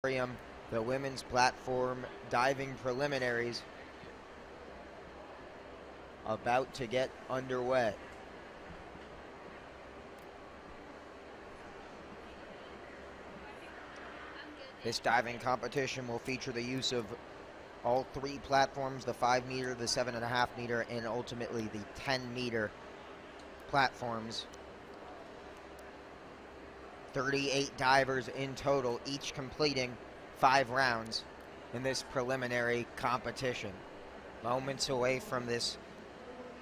The women's platform diving preliminaries about to get underway. This diving competition will feature the use of all three platforms, the 5 meter, the 7.5 meter, and ultimately the 10 meter platforms. 38 divers in total, each completing 5 rounds in this preliminary competition. Moments away from this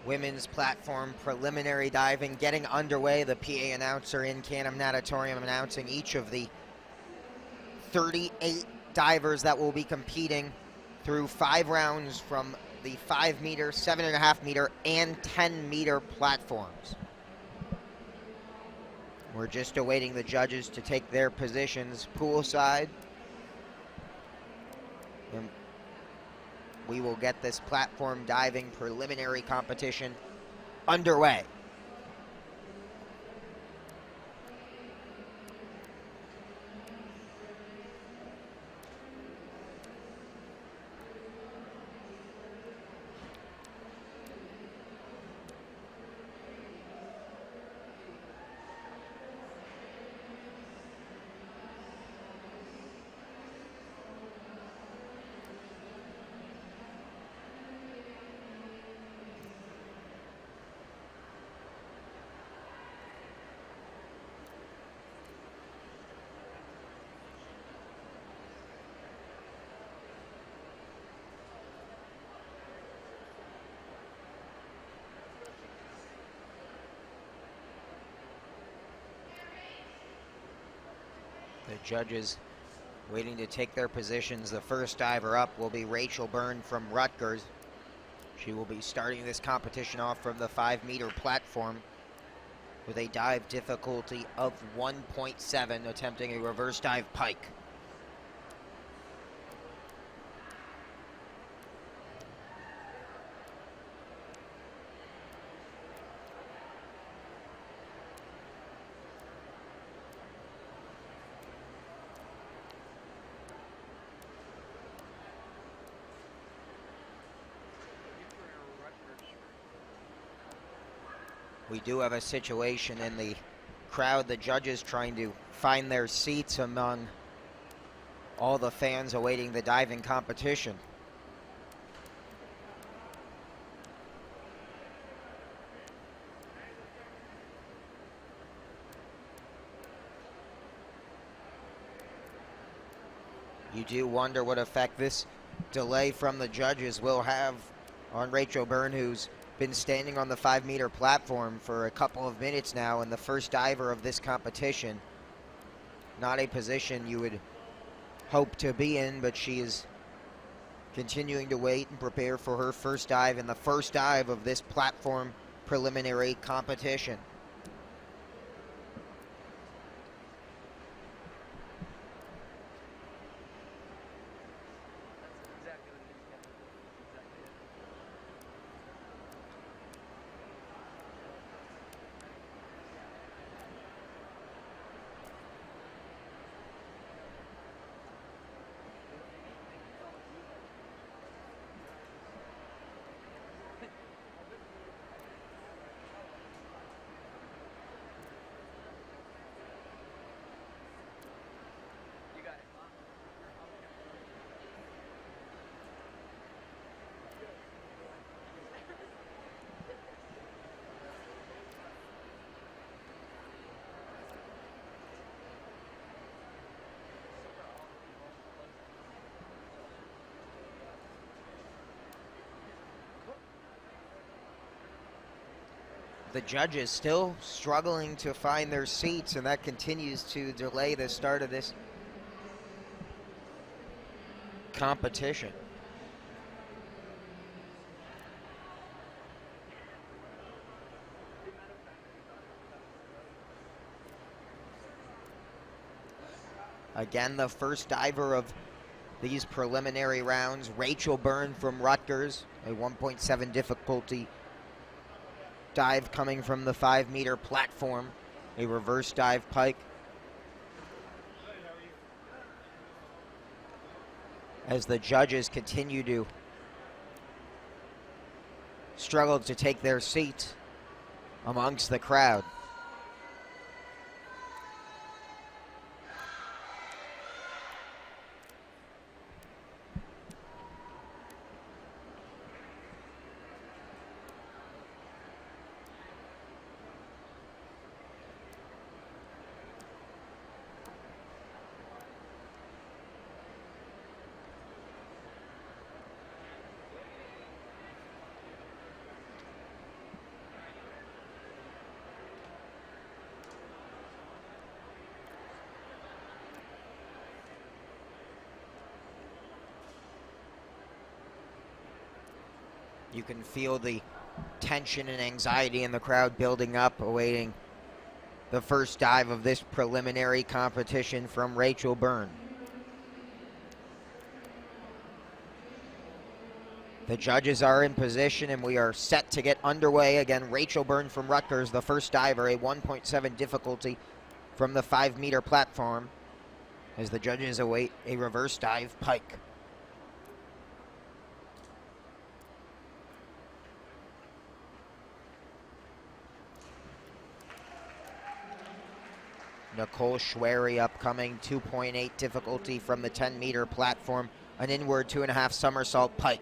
women's platform preliminary diving getting underway. The PA announcer in Canham Natatorium announcing each of the 38 divers that will be competing through 5 rounds from the 5 meter, 7.5 meter, and 10 meter platforms. We're just awaiting the judges to take their positions poolside. And we will get this platform diving preliminary competition underway. The judges waiting to take their positions. The first diver up will be Rachel Byrne from Rutgers. She will be starting this competition off from the 5 meter platform with a dive difficulty of 1.7, attempting a reverse dive pike. We do have a situation in the crowd, the judges trying to find their seats among all the fans awaiting the diving competition. You do wonder what effect this delay from the judges will have on Rachel Byrne, who's been standing on the 5 meter platform for a couple of minutes now, and the first diver of this competition. Not a position you would hope to be in, but she is continuing to wait and prepare for her first dive in the first dive of this platform preliminary competition. The judges still struggling to find their seats, and that continues to delay the start of this competition. Again, the first diver of these preliminary rounds, Rachel Byrne from Rutgers, a 1.7 difficulty dive coming from the 5 meter platform, a reverse dive pike. as the judges continue to struggle to take their seats amongst the crowd. You can feel the tension and anxiety in the crowd building up, awaiting the first dive of this preliminary competition from Rachel Byrne. The judges are in position and we are set to get underway. Again, Rachel Byrne from Rutgers, the first diver, a 1.7 difficulty from the 5-meter platform, as the judges await a reverse dive pike. Nicole Schwery upcoming, 2.8 difficulty from the 10-meter platform, an inward 2.5 somersault pike.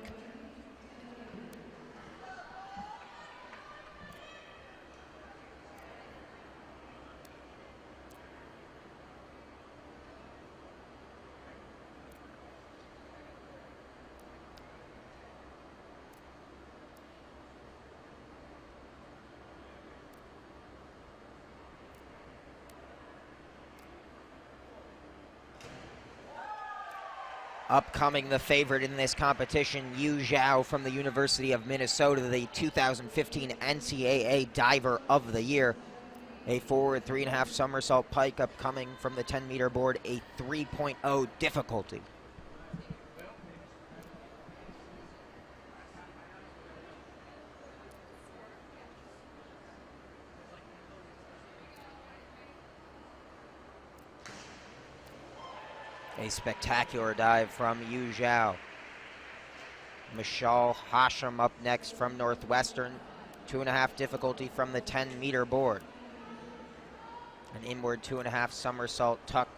Upcoming, the favorite in this competition, Yu Zhao from the University of Minnesota, the 2015 NCAA Diver of the Year. A forward 3.5 somersault pike upcoming from the 10-meter board, a 3.0 difficulty. A spectacular dive from Yu Zhao. Michelle Hashem up next from Northwestern. 2.5 difficulty from the 10-meter board. An inward 2.5 somersault tuck.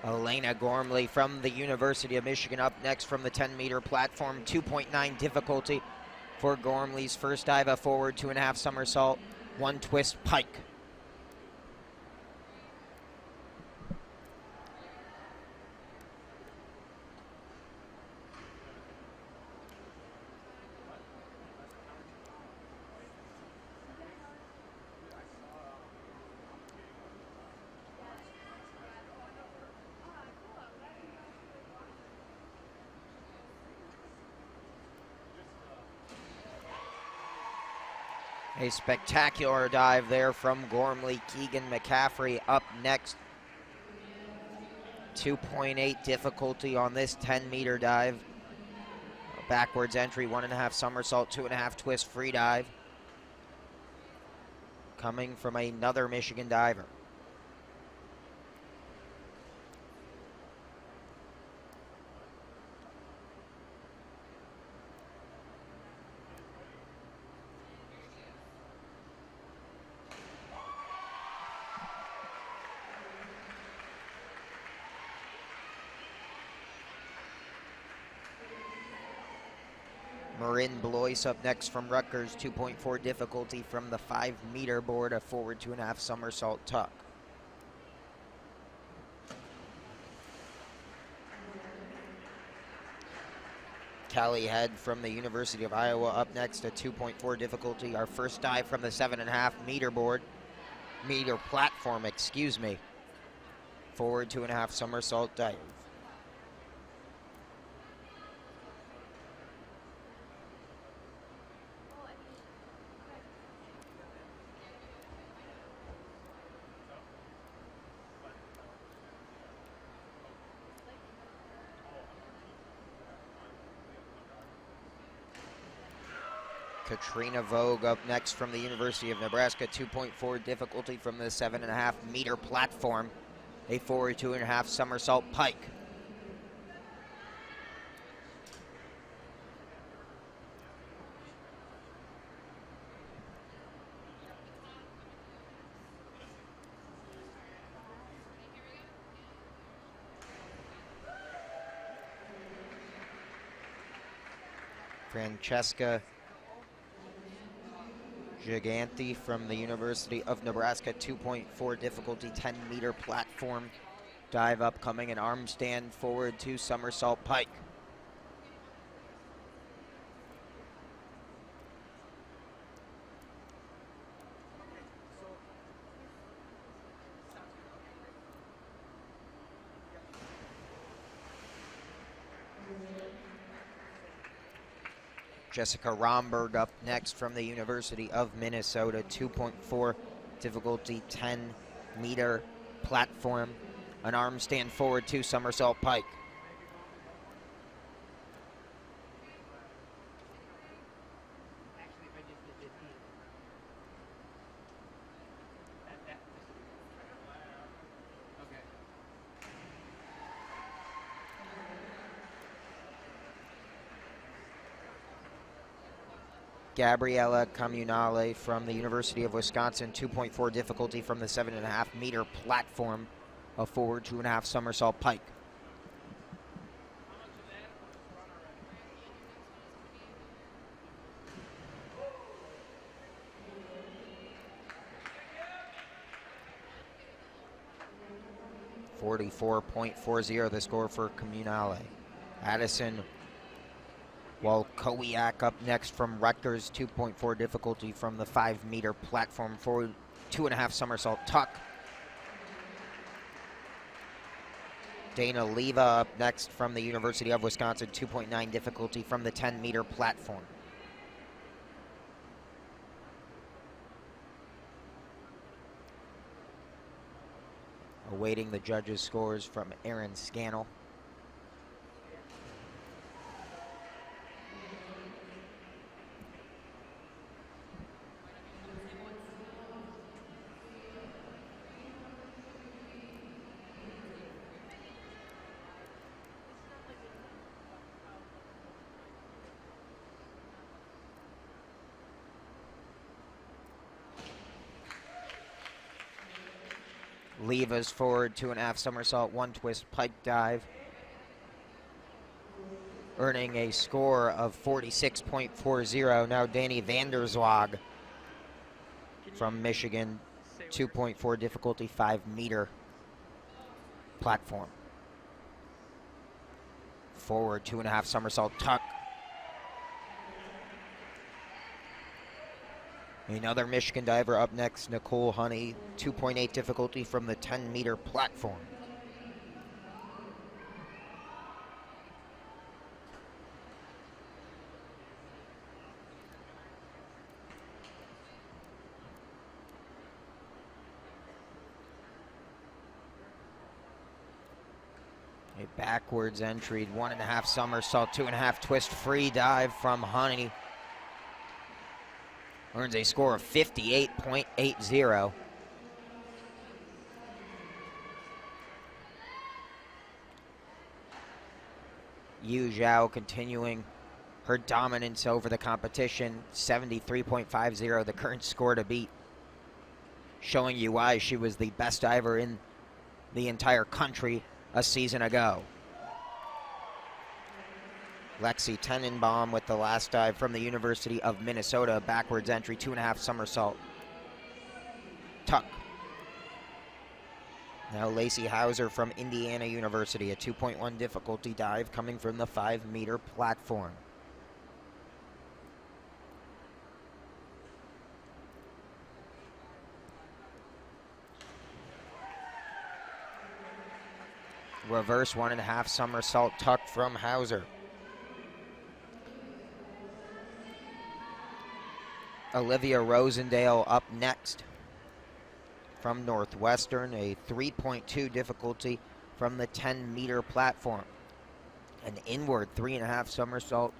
Elena Gormley from the University of Michigan up next from the 10-meter platform. 2.9 difficulty for Gormley's first dive, a forward 2.5 somersault, 1 twist pike. A spectacular dive there from Gormley. Keegan McCaffrey up next. 2.8 difficulty on this 10-meter dive. A backwards entry, 1.5 somersault, 2.5 twist free dive. Coming from another Michigan diver. Marin Blois up next from Rutgers, 2.4 difficulty from the 5-meter board, a forward 2.5 somersault tuck. Callie Head from the University of Iowa up next at 2.4 difficulty, our first dive from the 7.5-meter board, meter platform, excuse me. Forward 2.5 somersault dive. Katrina Vogue up next from the University of Nebraska, 2.4 difficulty from the 7.5-meter platform. A forward 2.5 somersault pike. Francesca Giganti from the University of Nebraska, 2.4 difficulty, 10-meter platform. Dive upcoming, an arm stand forward 2 somersault pike. Jessica Romberg up next from the University of Minnesota, 2.4 difficulty, 10-meter platform. An arm stand forward 2 somersault pike. Gabriella Comunale from the University of Wisconsin, 2.4 difficulty from the 7.5-meter platform. A forward 2.5 somersault pike. .40 the score for Comunale. Addison Walkowiak up next from Rutgers, 2.4 difficulty from the 5-meter platform, forward 2.5 somersault tuck. Dana Leva up next from the University of Wisconsin, 2.9 difficulty from the 10-meter platform. Awaiting the judges' scores from Aaron Scannell. Leva's forward 2.5 somersault, 1 twist pike dive, earning a score of 46.40. Now Danny Vanderzwag from Michigan, 2.4 difficulty, 5-meter platform. Forward 2.5 somersault tuck. Another Michigan diver up next, Nicole Honey, 2.8 difficulty from the 10-meter platform. A backwards entry, 1.5 somersault, 2.5 twist free dive from Honey. Earns a score of 58.80. Yu Zhao continuing her dominance over the competition, 73.50, the current score to beat. Showing you why she was the best diver in the entire country a season ago. Lexi Tenenbaum with the last dive from the University of Minnesota. Backwards entry, 2.5 somersault tuck. Now Lacey Hauser from Indiana University, a 2.1 difficulty dive coming from the 5-meter platform. Reverse 1.5 somersault tuck from Hauser. Olivia Rosendale up next from Northwestern, a 3.2 difficulty from the 10-meter platform. An inward 3.5 somersault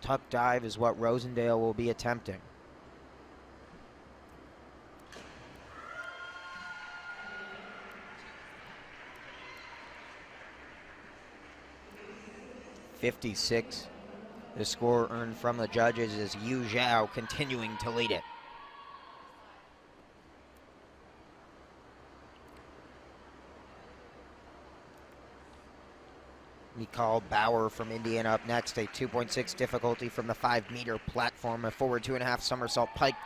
tuck dive is what Rosendale will be attempting. .56. The score earned from the judges is Yu Zhao continuing to lead it. Mikal Bauer from Indiana up next, a 2.6 difficulty from the 5-meter platform. A forward 2.5 somersault pike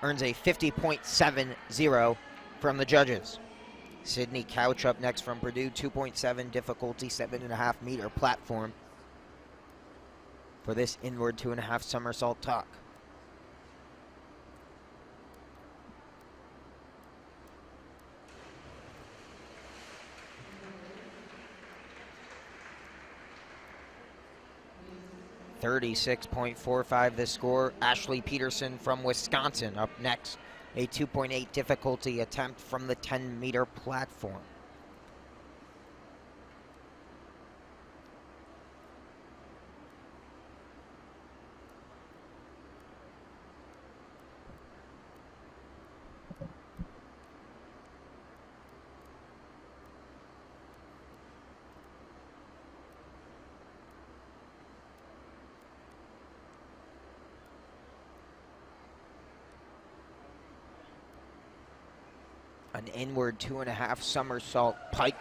earns a 50.70 from the judges. Sydney Couch up next from Purdue, 2.7 difficulty, 7.5-meter platform for this inward 2.5 somersault tuck. .36.45 the score. Ashley Peterson from Wisconsin up next. A 2.8 difficulty attempt from the 10-meter platform. An inward 2.5 somersault pike.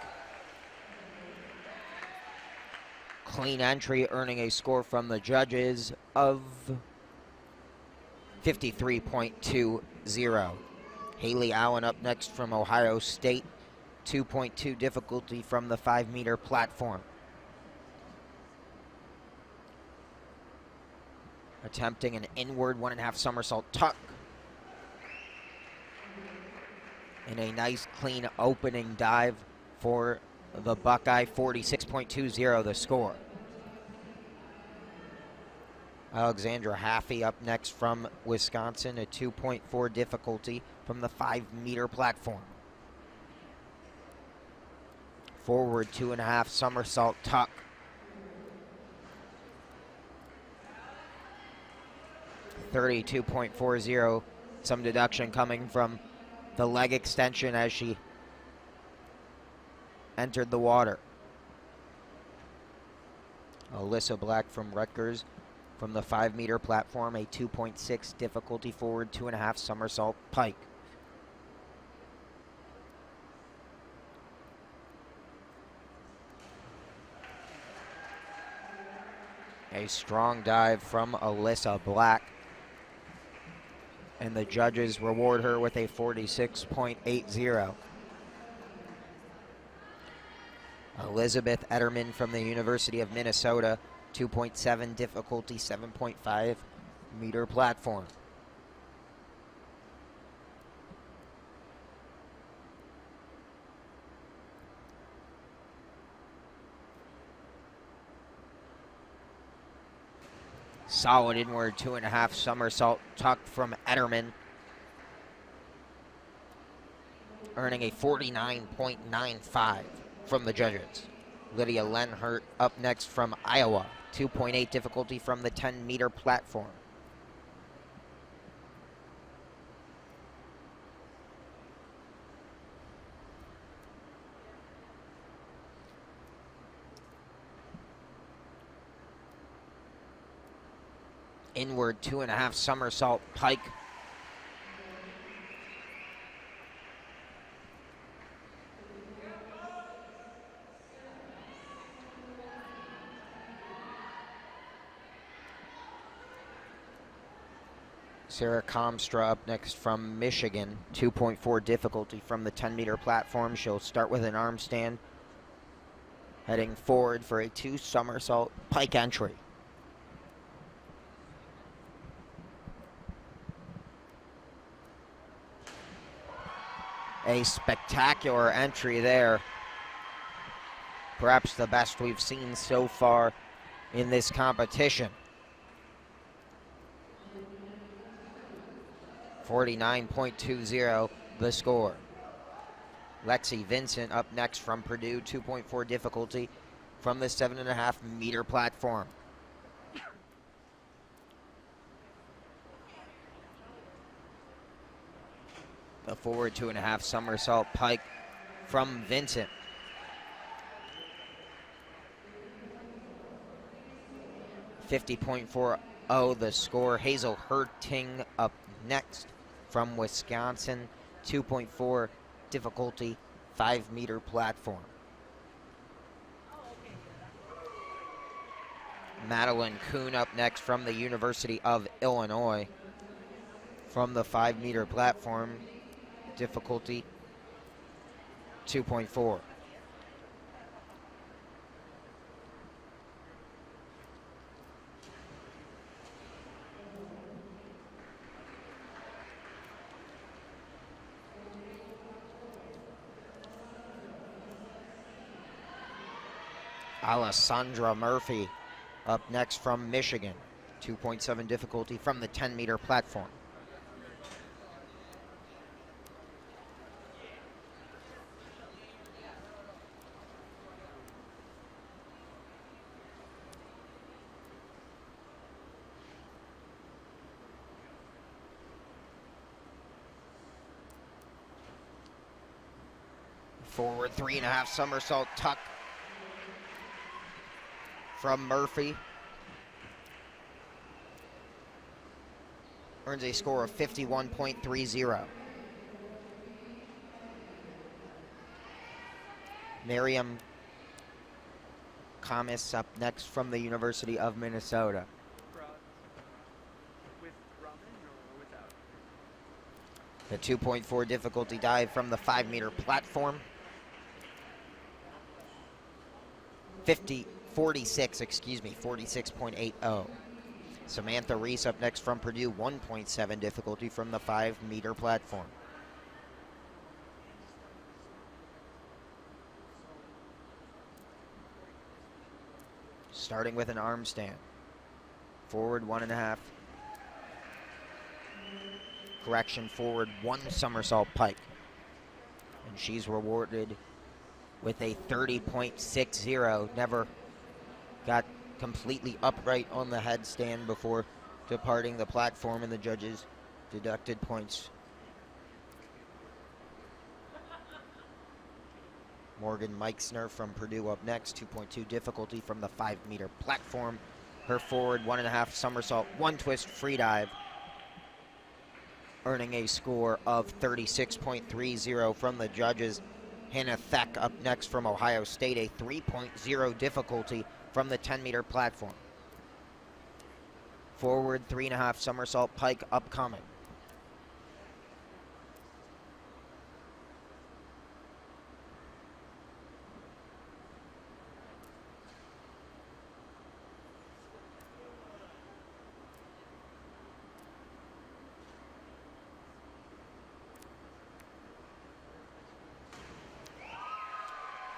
Clean entry, earning a score from the judges of 53.20. Haley Allen up next from Ohio State. 2.2 difficulty from the 5-meter platform. Attempting an inward 1.5 somersault tuck. And a nice clean opening dive for the Buckeye, 46.20 the score. Alexandra Haffey up next from Wisconsin, a 2.4 difficulty from the 5-meter platform. Forward 2.5 somersault tuck. .32.40, some deduction coming from the leg extension as she entered the water. Alyssa Black from Rutgers from the 5-meter platform, a 2.6 difficulty forward 2.5 somersault pike. A strong dive from Alyssa Black. And the judges reward her with a 46.80. Elizabeth Etterman from the University of Minnesota, 2.7 difficulty, 7.5 meter platform. Solid inward 2.5 somersault tuck from Etterman, earning a 49.95 from the judges. Lydia Lenhart up next from Iowa, 2.8 difficulty from the 10-meter platform. Inward 2.5 somersault pike. Sarah Comstra up next from Michigan, 2.4 difficulty from the 10-meter platform. She'll start with an arm stand, heading forward for a 2 somersault pike entry. A spectacular entry there. Perhaps the best we've seen so far in this competition. 49.20 the score. Lexi Vincent up next from Purdue, 2.4 difficulty from the 7.5 meter platform. The forward 2.5 somersault pike from Vincent. .40 the score. Hazel Herting up next from Wisconsin. 2.4 difficulty, 5-meter platform. Madeline Kuhn up next from the University of Illinois. From the 5-meter platform, difficulty 2.4. Alessandra Murphy up next from Michigan. 2.7 difficulty from the 10-meter platform. Forward 3.5 somersault tuck from Murphy. Earns a score of 51.30. Miriam Kamis up next from the University of Minnesota. The 2.4 difficulty dive from the 5-meter platform. 46.80. Samantha Reese up next from Purdue. 1.7 difficulty from the 5-meter platform. Starting with an arm stand. Forward 1.5. Correction, forward 1 somersault pike. And she's rewarded with a 30.60. Never got completely upright on the headstand before departing the platform, and the judges deducted points. Morgan Meixner from Purdue up next. 2.2 difficulty from the 5-meter platform. Her forward 1.5 somersault, 1 twist free dive, earning a score of 36.30 from the judges. Hannah Theck up next from Ohio State, a 3.0 difficulty from the 10-meter platform. Forward 3.5 somersault pike upcoming.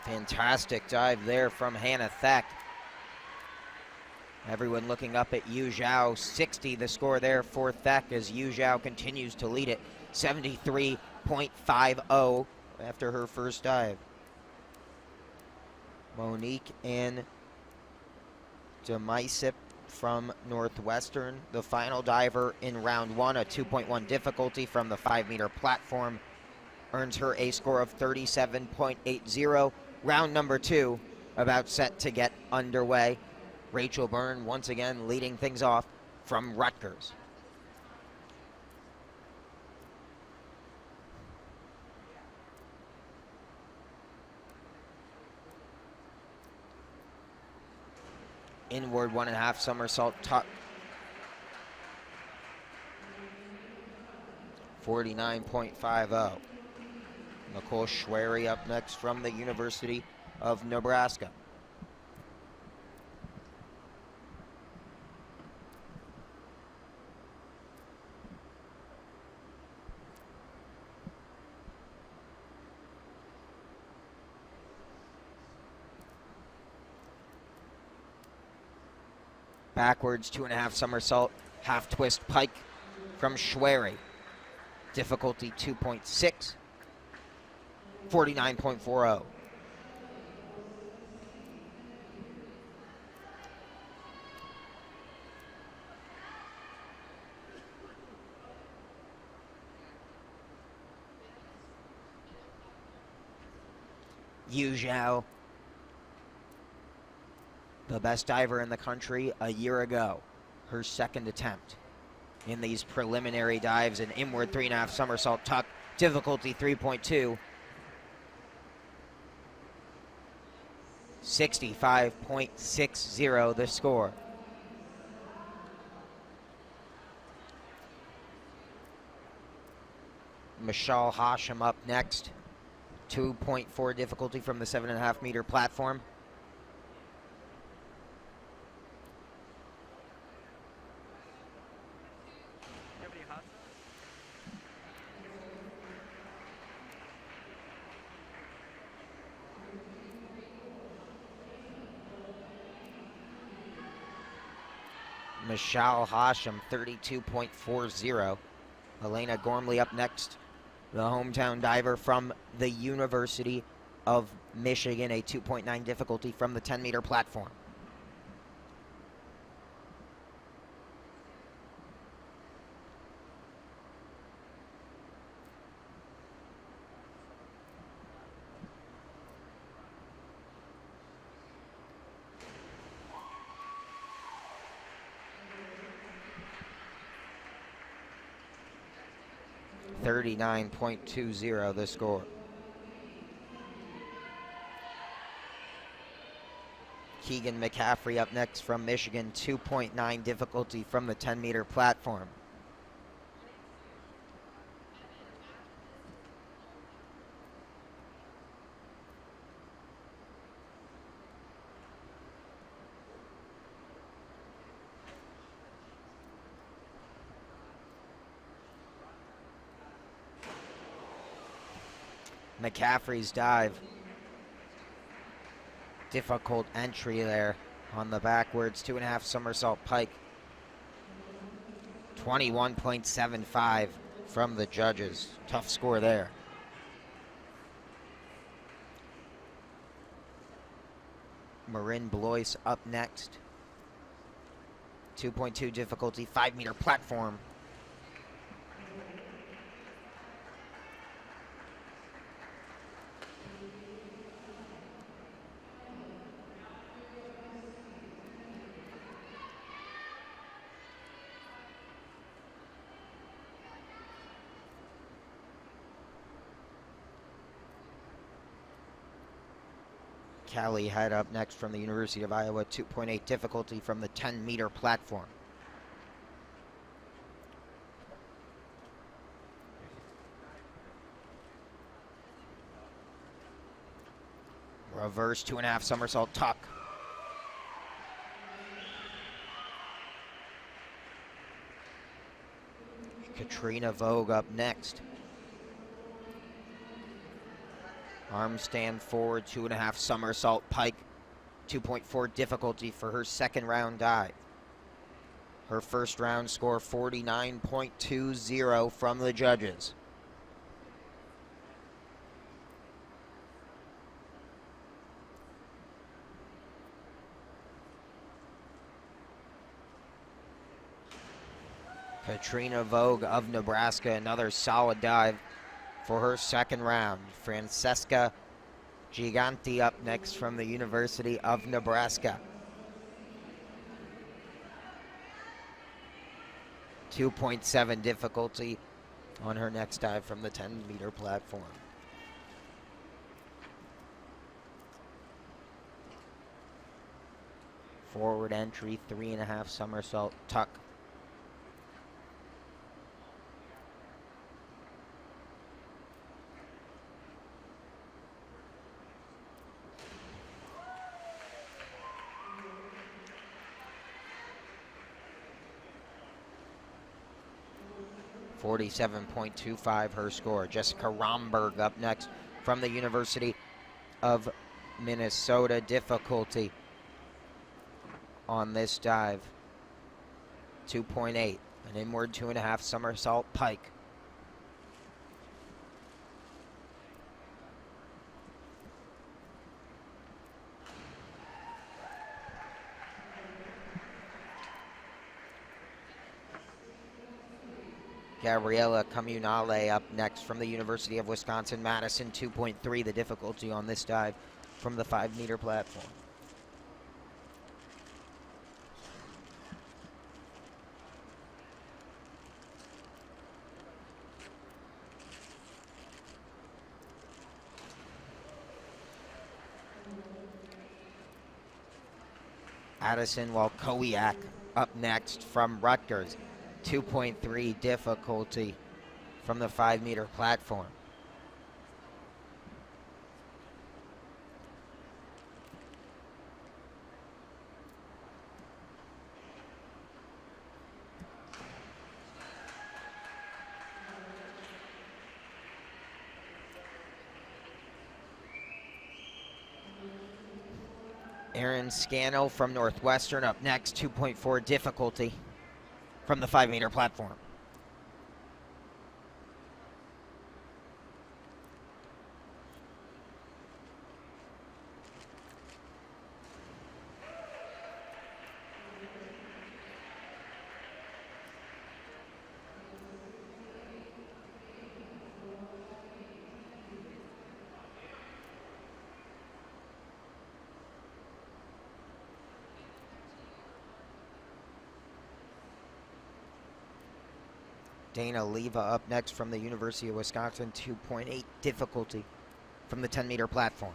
Fantastic dive there from Hannah Theck. Everyone looking up at Yu Zhao. 60 the score there for Theck as Yu Zhao continues to lead it. 73.50 after her first dive. Monique Ann Demisip from Northwestern, the final diver in round 1, a 2.1 difficulty from the 5-meter platform, earns her a score of 37.80. Round number 2 about set to get underway. Rachel Byrne once again leading things off from Rutgers. Inward 1.5 somersault tuck. 49.50. Nicole Schwery up next from the University of Nebraska. Backwards 2.5 somersault, half twist pike from Schwery. Difficulty 2.6. 49.40. Yu Zhao, the best diver in the country a year ago. Her second attempt in these preliminary dives, an inward 3.5 somersault tuck, difficulty 3.2. 65.60 the score. Mishal Hashim up next. 2.4 difficulty from the 7.5 meter platform. Mishal Hashim, 32.40. Elena Gormley up next, the hometown diver from the University of Michigan, a 2.9 difficulty from the 10 meter platform. .20 the score. Keegan McCaffrey up next from Michigan, 2.9 difficulty from the 10 meter platform. McCaffrey's dive. Difficult entry there on the backwards 2.5 somersault pike. 21.75 from the judges. Tough score there. Marin Blois up next. 2.2 difficulty, 5 meter platform. Callie Head up next from the University of Iowa, 2.8 difficulty from the 10 meter platform. Reverse 2.5 somersault tuck. Katrina Vogue up next. Arm stand forward, 2.5 somersault pike, 2.4 difficulty for her second round dive. Her first round score, 49.20 from the judges. Katrina Vogue of Nebraska, another solid dive for her second round. Francesca Giganti up next from the University of Nebraska. 2.7 difficulty on her next dive from the 10 meter platform. Forward entry, 3.5 somersault tuck. .47.25 her score. Jessica Romberg up next from the University of Minnesota. Difficulty on this dive, 2.8, an inward 2.5 somersault pike. Gabriella Comunale up next from the University of Wisconsin-Madison, 2.3 the difficulty on this dive from the 5-meter platform. Addison Walkowiak up next from Rutgers, 2.3 difficulty from the 5-meter platform. Aaron Scannell from Northwestern up next, 2.4 difficulty from the 5-meter platform. Dana Leva up next from the University of Wisconsin, 2.8 difficulty from the 10-meter platform.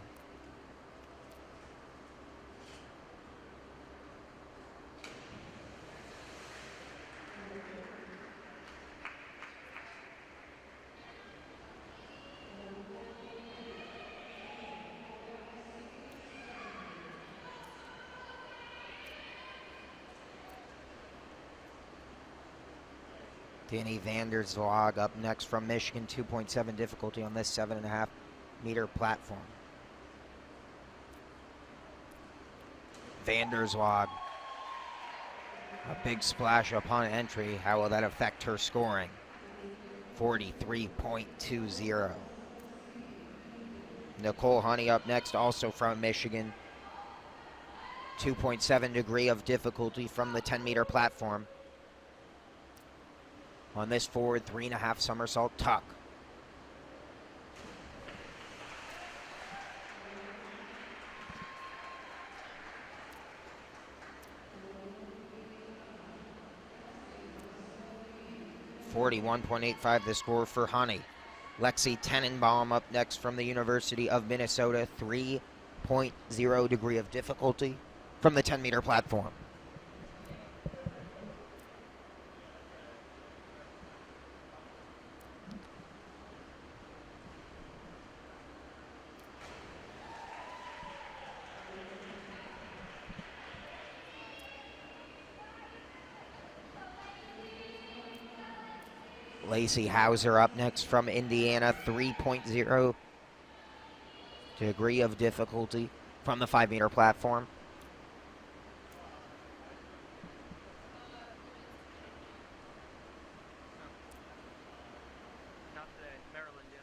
Danny Vanderzwag up next from Michigan, 2.7 difficulty on this 7.5-meter platform. Vanderzwag, a big splash upon entry. How will that affect her scoring? 43.20. Nicole Honey up next, also from Michigan. 2.7 degree of difficulty from the 10-meter platform. On this forward 3.5 somersault tuck. .45 the score for Honey. Lexi Tenenbaum up next from the University of Minnesota, 3.0 degree of difficulty from the 10-meter platform. Lacey Hauser up next from Indiana, 3.0 degree of difficulty from the 5-meter platform. Not today, Maryland, yeah.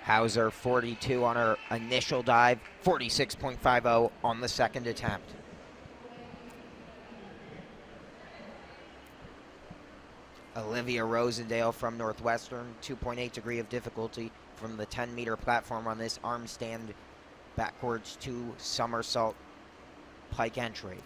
Hauser 42 on her initial dive, 46.50 on the second attempt. Olivia Rosendale from Northwestern, 2.8 degree of difficulty from the 10-meter platform on this arm stand backwards 2 somersault pike entry.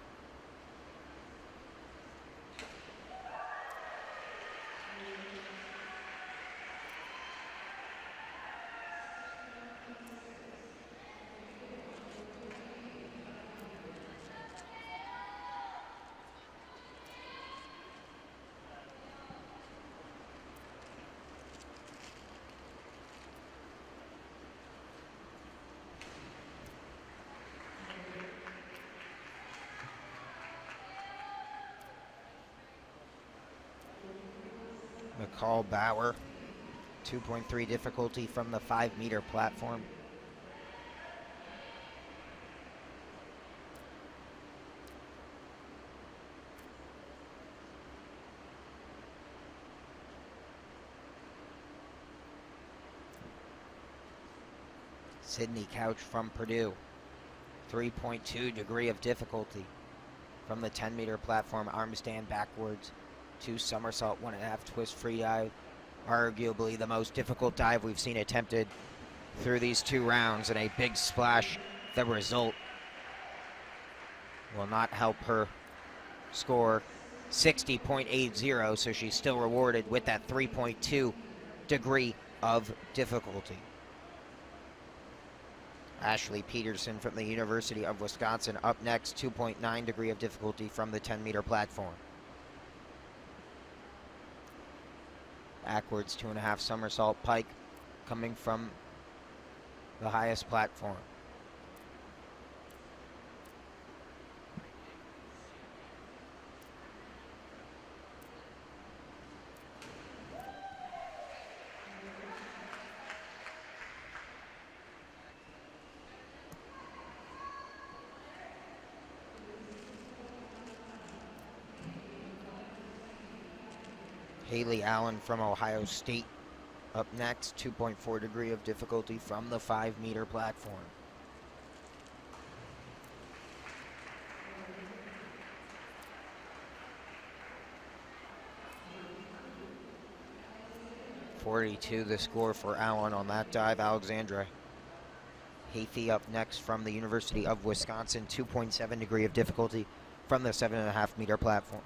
McCall Bauer, 2.3 difficulty from the 5-meter platform. Sydney Couch from Purdue, 3.2 degree of difficulty from the 10-meter platform, arm stand backwards, 2 somersault, 1.5 twist free dive. Arguably the most difficult dive we've seen attempted through these 2 rounds, and a big splash. The result will not help her score 60.80, so she's still rewarded with that 3.2 degree of difficulty. Ashley Peterson from the University of Wisconsin up next, 2.9 degree of difficulty from the 10-meter platform. Backwards 2.5 somersault pike coming from the highest platform. Haley Allen from Ohio State up next, 2.4 degree of difficulty from the 5-meter platform. .42 the score for Allen on that dive. Alexandra Hathey up next from the University of Wisconsin, 2.7 degree of difficulty from the 7.5 meter platform.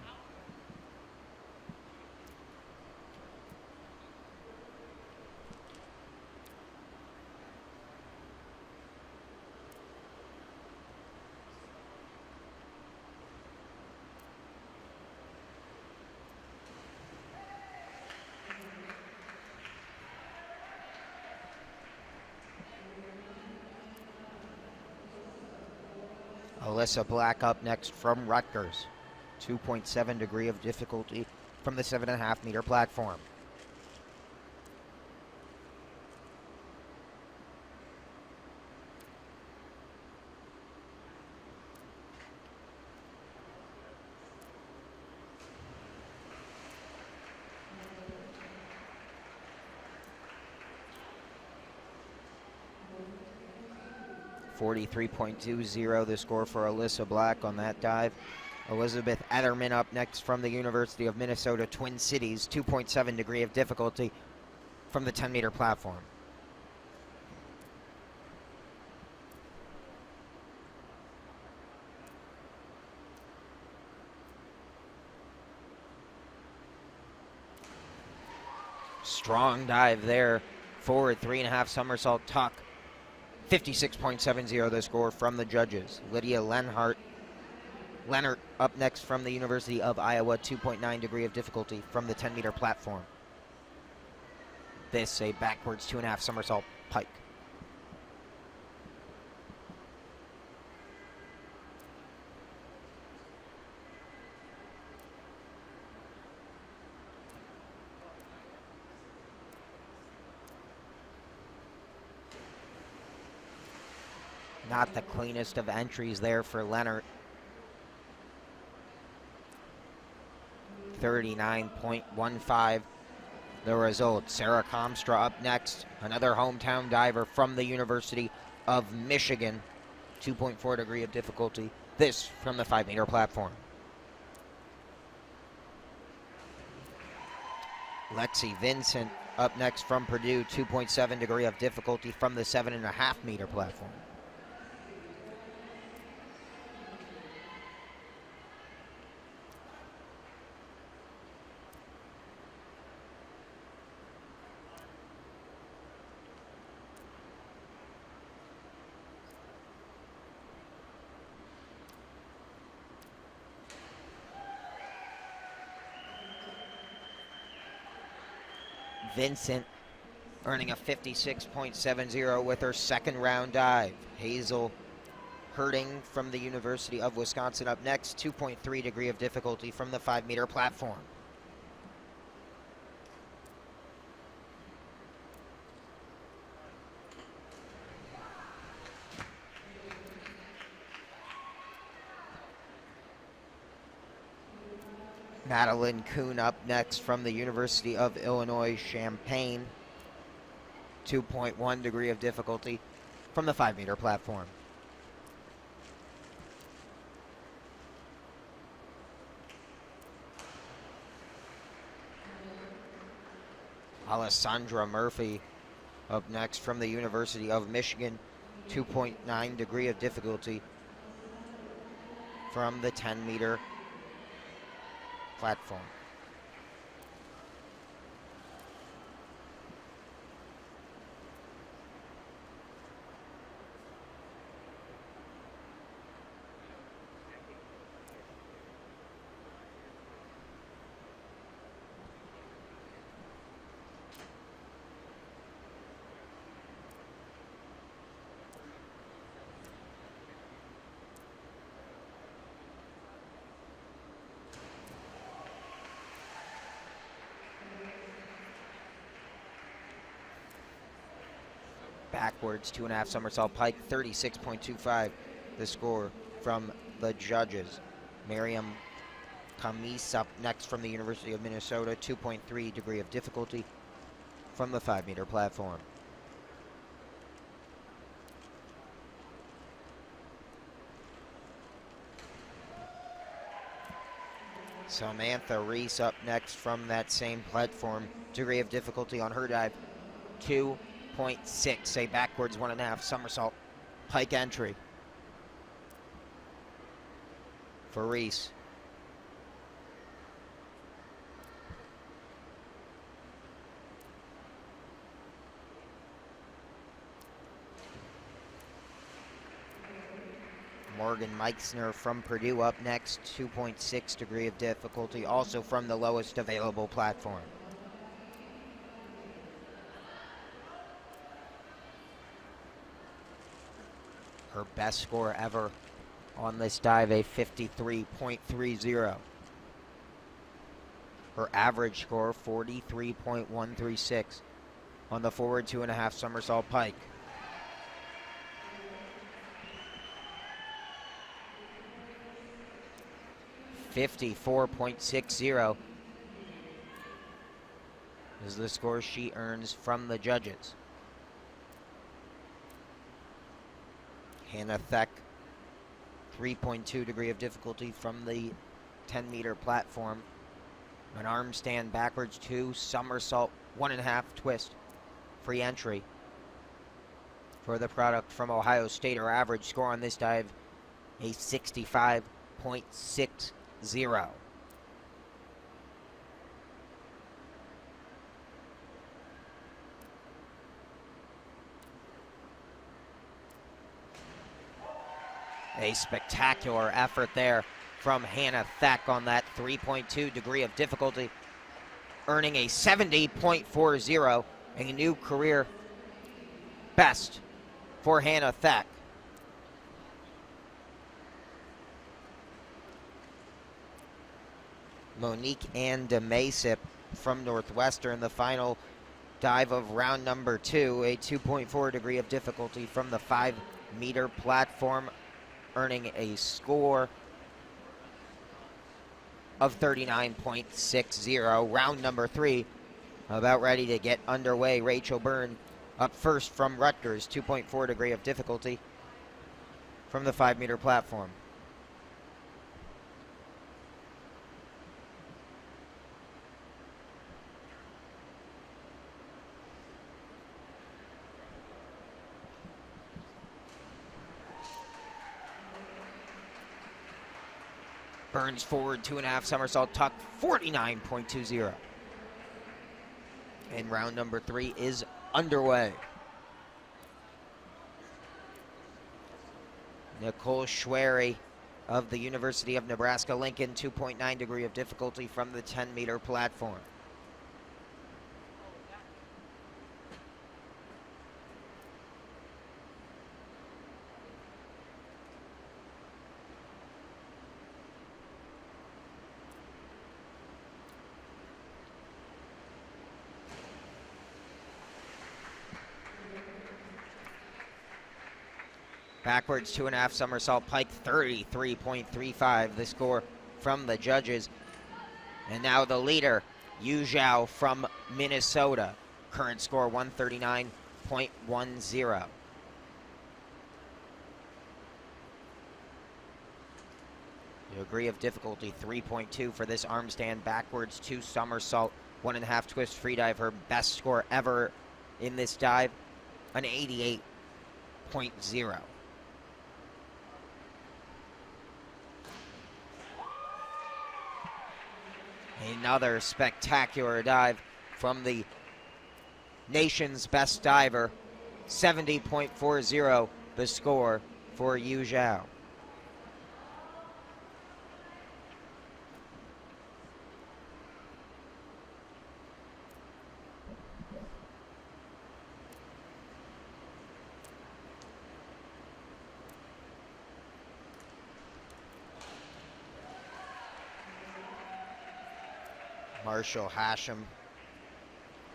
Alyssa Black up next from Rutgers, 2.7 degree of difficulty from the 7.5 meter platform. .43.20 the score for Alyssa Black on that dive. Elizabeth Etterman up next from the University of Minnesota Twin Cities, 2.7 degree of difficulty from the 10 meter platform. Strong dive there, forward 3.5 somersault tuck. 56.70 the score from the judges. Lydia Leonhardt up next from the University of Iowa, 2.9 degree of difficulty from the 10 meter platform. This a backwards 2.5 somersault pike. Not the cleanest of entries there for Leonard. 39.15 the result. Sarah Comstra up next, another hometown diver from the University of Michigan, 2.4 degree of difficulty. This from the 5 meter platform. Lexi Vincent up next from Purdue, 2.7 degree of difficulty from the 7.5 meter platform. Vincent earning a 56.70 with her second round dive. Hazel Herding from the University of Wisconsin up next, 2.3 degree of difficulty from the 5 meter platform. Madeline Kuhn up next from the University of Illinois Champaign, 2.1 degree of difficulty from the 5 meter platform. Alessandra Murphy up next from the University of Michigan, 2.9 degree of difficulty from the 10-meter platform. Backwards 2.5 somersault pike, 36.25 the score from the judges. Miriam Kamis up next from the University of Minnesota, 2.3 degree of difficulty from the 5-meter platform. Samantha Reese up next from that same platform, degree of difficulty on her dive, 2.6, a backwards 1.5 somersault pike entry for Reese. Morgan Meixner from Purdue up next, 2.6 degree of difficulty, also from the lowest available platform. Her best score ever on this dive, a 53.30. Her average score, 43.136 on the forward 2.5 somersault pike. $54.60 is the score she earns from the judges. Hannah Theck, 3.2 degree of difficulty from the 10-meter platform. An arm stand backwards 2 somersault 1.5 twist, free entry for the product from Ohio State. Her average score on this dive, a 65.60. A spectacular effort there from Hannah Theck on that 3.2 degree of difficulty, earning a 70.40, a new career best for Hannah Theck. Monique Ann DeMasip from Northwestern, the final dive of round number 2, a 2.4 degree of difficulty from the 5-meter platform, earning a score of 39.60. Round number 3 about ready to get underway. Rachel Byrne up first from Rutgers, 2.4 degree of difficulty from the 5-meter platform. Burns forward 2.5 somersault tuck, 49.20. And round number 3 is underway. Nicole Schwery of the University of Nebraska-Lincoln, 2.9 degree of difficulty from the 10-meter platform. Backwards 2.5 somersault pike, 33.35, the score from the judges. And now the leader, Yu Zhao from Minnesota. Current score 139.10. Degree of difficulty 3.2 for this arm stand backwards 2 somersault 1.5 twist free dive. Her best score ever in this dive, an 88.0. Another spectacular dive from the nation's best diver, 70.40 the score for Yu Zhao. Marshall Hashem,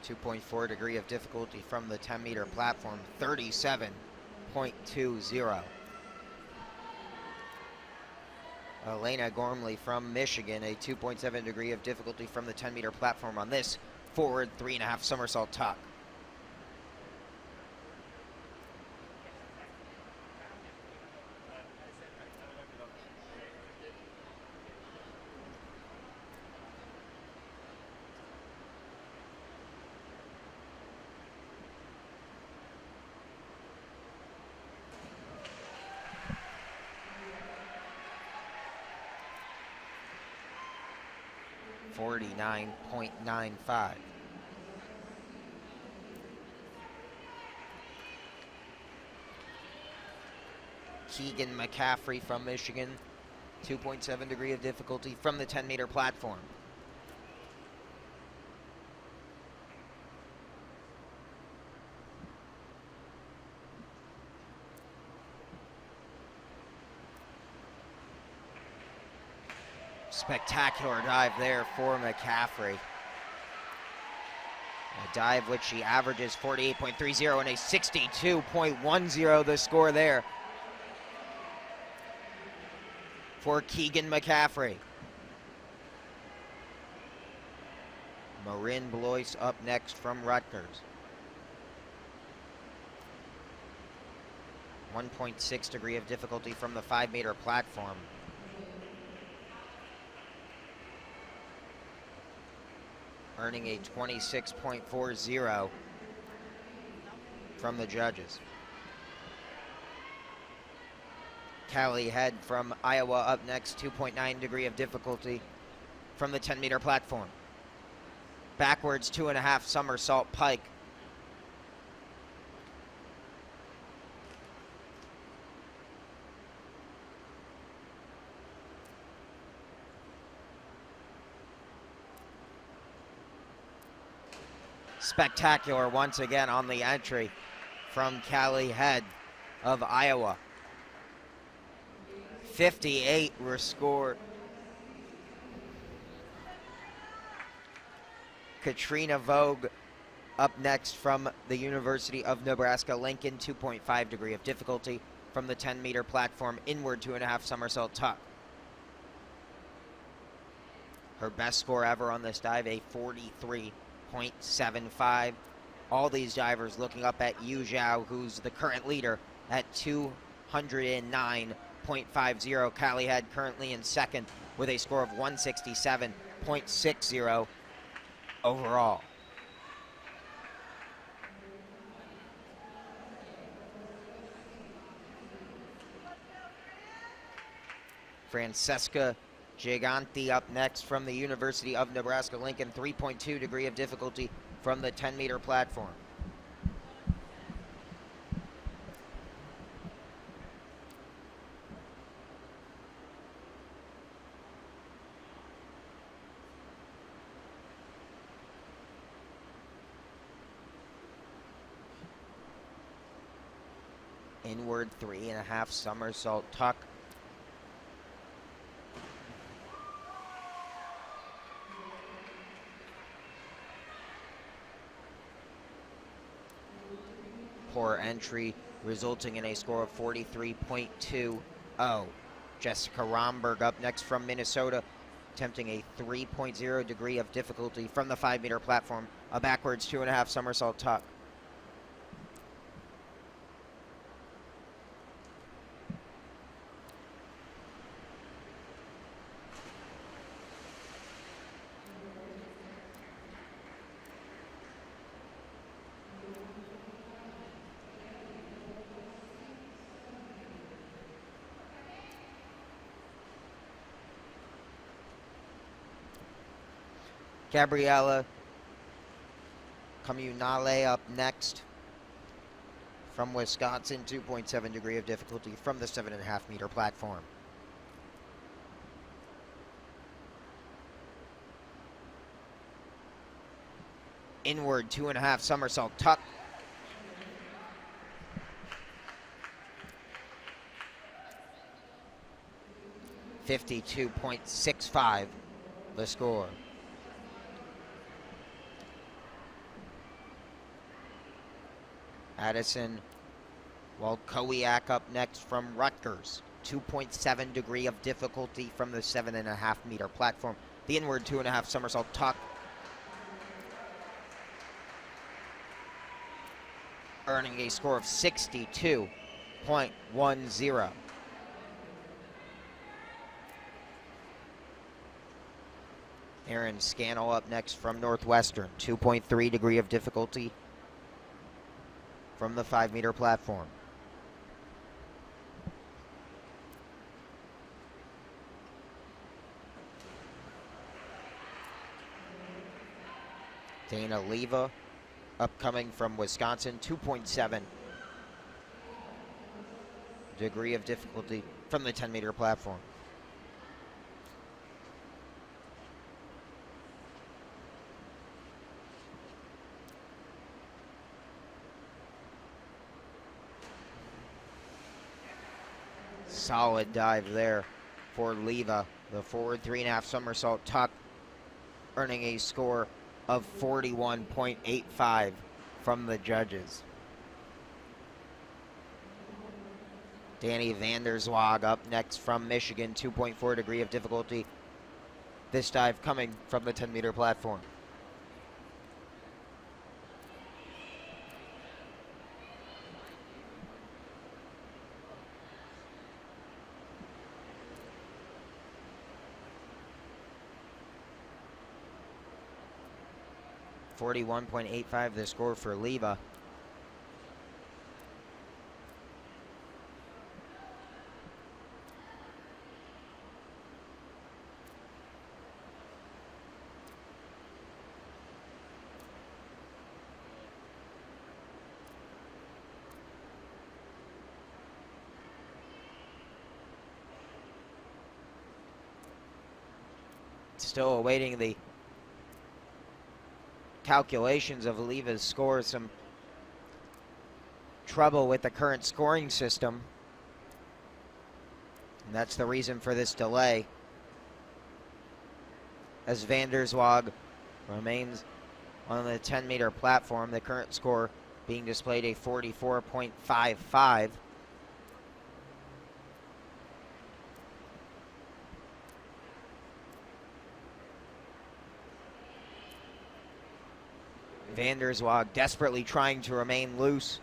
2.4 degree of difficulty from the 10-meter platform, 37.20. Elena Gormley from Michigan, a 2.7 degree of difficulty from the 10-meter platform on this forward 3.5 somersault tuck. .95. Keegan McCaffrey from Michigan, 2.7 degree of difficulty from the 10-meter platform. Spectacular dive there for McCaffrey. A dive which she averages 48.30 and a 62.10 the score there for Keegan McCaffrey. Marin Blois up next from Rutgers. 1.6 degree of difficulty from the 5-meter platform. Earning a 26.40 from the judges. Callie Head from Iowa up next, 2.9 degree of difficulty from the 10-meter platform. Backwards 2.5 somersault pike. Spectacular once again on the entry from Callie Head of Iowa. 58 were scored. Katrina Vogue up next from the University of Nebraska-Lincoln, 2.5 degree of difficulty from the 10-meter platform, inward 2.5 somersault tuck. Her best score ever on this dive, a 43.75. All these divers looking up at Yu Zhao, who's the current leader at 209.50. Callie Head currently in second with a score of 167.60 overall. Francesca Giganti up next from the University of Nebraska-Lincoln, 3.2 degree of difficulty from the 10-meter platform. Inward 3.5 somersault tuck. Poor entry, resulting in a score of 43.20. Jessica Romberg up next from Minnesota, attempting a 3.0 degree of difficulty from the 5-meter platform, a backwards 2.5 somersault tuck. Gabriella Comunale up next from Wisconsin, 2.7 degree of difficulty from the 7.5 meter platform. Inward 2.5 somersault tuck. .65 the score. Addison Walkowiak up next from Rutgers. 2.7 degree of difficulty from the 7.5 meter platform. The inward 2.5 somersault tuck. Earning a score of 62.10. Aaron Scannell up next from Northwestern. 2.3 degree of difficulty from the 5 meter platform. Dana Leva upcoming from Wisconsin. 2.7 degree of difficulty from the 10 meter platform. Solid dive there for Leva. The forward 3.5 somersault tuck, earning a score of 41.85 from the judges. Danny Vanderswag up next from Michigan, 2.4 degree of difficulty. This dive coming from the 10 meter platform. .85 the score for Leva. Still awaiting the calculations of Leva's score. Some trouble with the current scoring system, and that's the reason for this delay, as Vanderswag remains on the 10 meter platform. The current score being displayed a 44.55. Vanderswag desperately trying to remain loose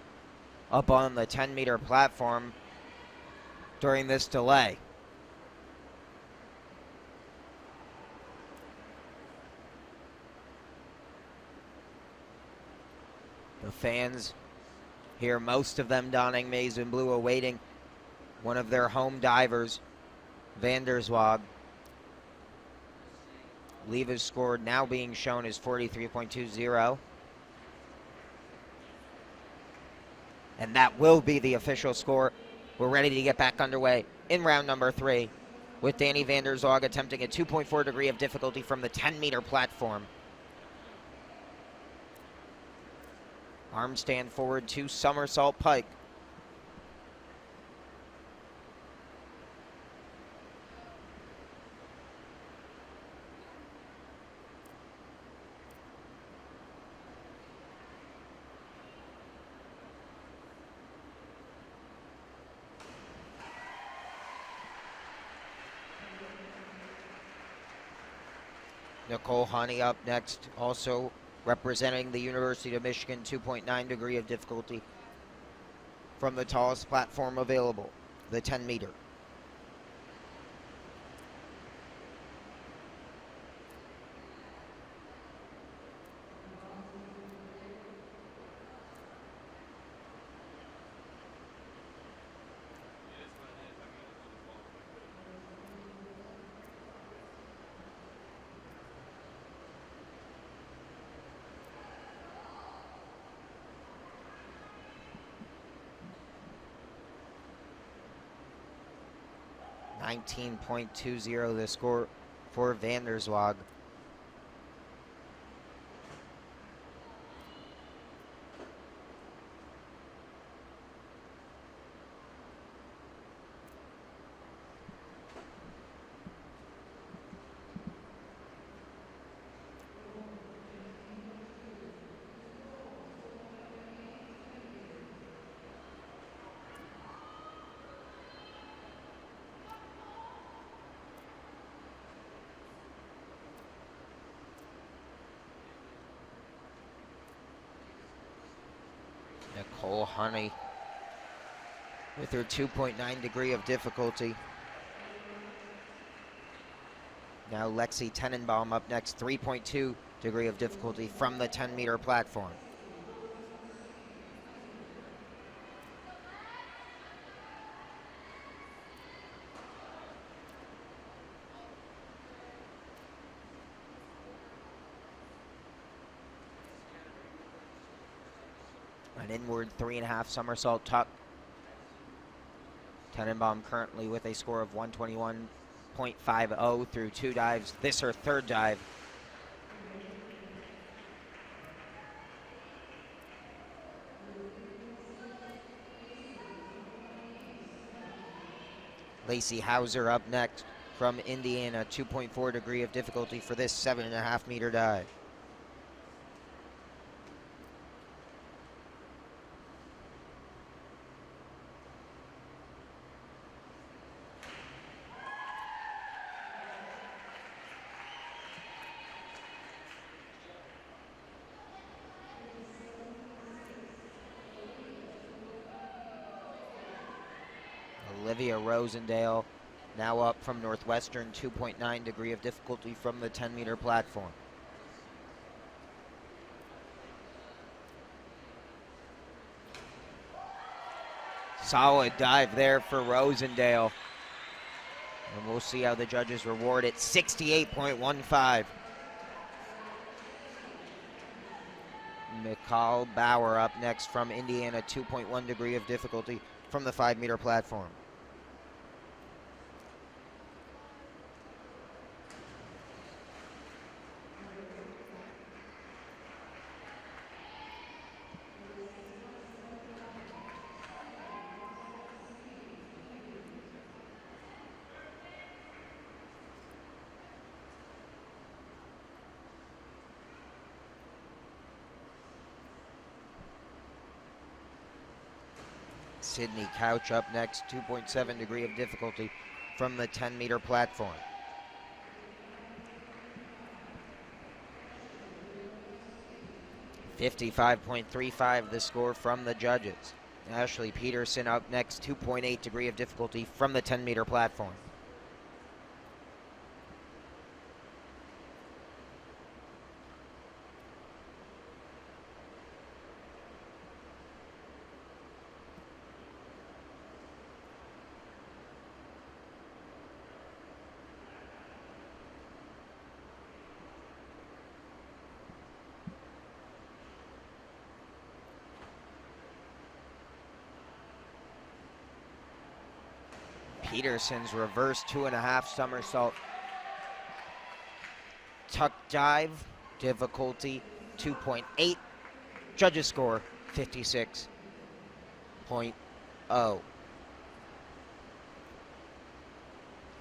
up on the 10 meter platform during this delay. The fans here, most of them donning maize and blue, awaiting one of their home divers, Vanderswag. Leva's score now being shown as 43.20. And that will be the official score. We're ready to get back underway in round number 3 with Danny Vanderswag attempting a 2.4 degree of difficulty from the 10 meter platform. Arm stand forward 2 somersault pike. Nicole Honey up next, also representing the University of Michigan, 2.9 degree of difficulty from the tallest platform available, the 10 meter. 19.20 the score for Vanderswag. Nicole Honey with her 2.9 degree of difficulty. Now Lexi Tenenbaum up next, 3.2 degree of difficulty from the 10-meter platform. An inward 3.5 somersault tuck. Tenenbaum currently with a score of 121.50 through 2 dives. This her 3rd dive. Lacey Hauser up next from Indiana, 2.4 degree of difficulty for this 7.5 meter dive. Olivia Rosendale now up from Northwestern, 2.9 degree of difficulty from the 10-meter platform. Solid dive there for Rosendale. And we'll see how the judges reward it. 68.15. McCall Bauer up next from Indiana, 2.1 degree of difficulty from the 5-meter platform. Sydney Couch up next, 2.7 degree of difficulty from the 10-meter platform. $55.35 the score from the judges. Ashley Peterson up next, 2.8 degree of difficulty from the 10-meter platform. Peterson's reverse 2.5 somersault tuck dive, difficulty 2.8. Judges score 56.0.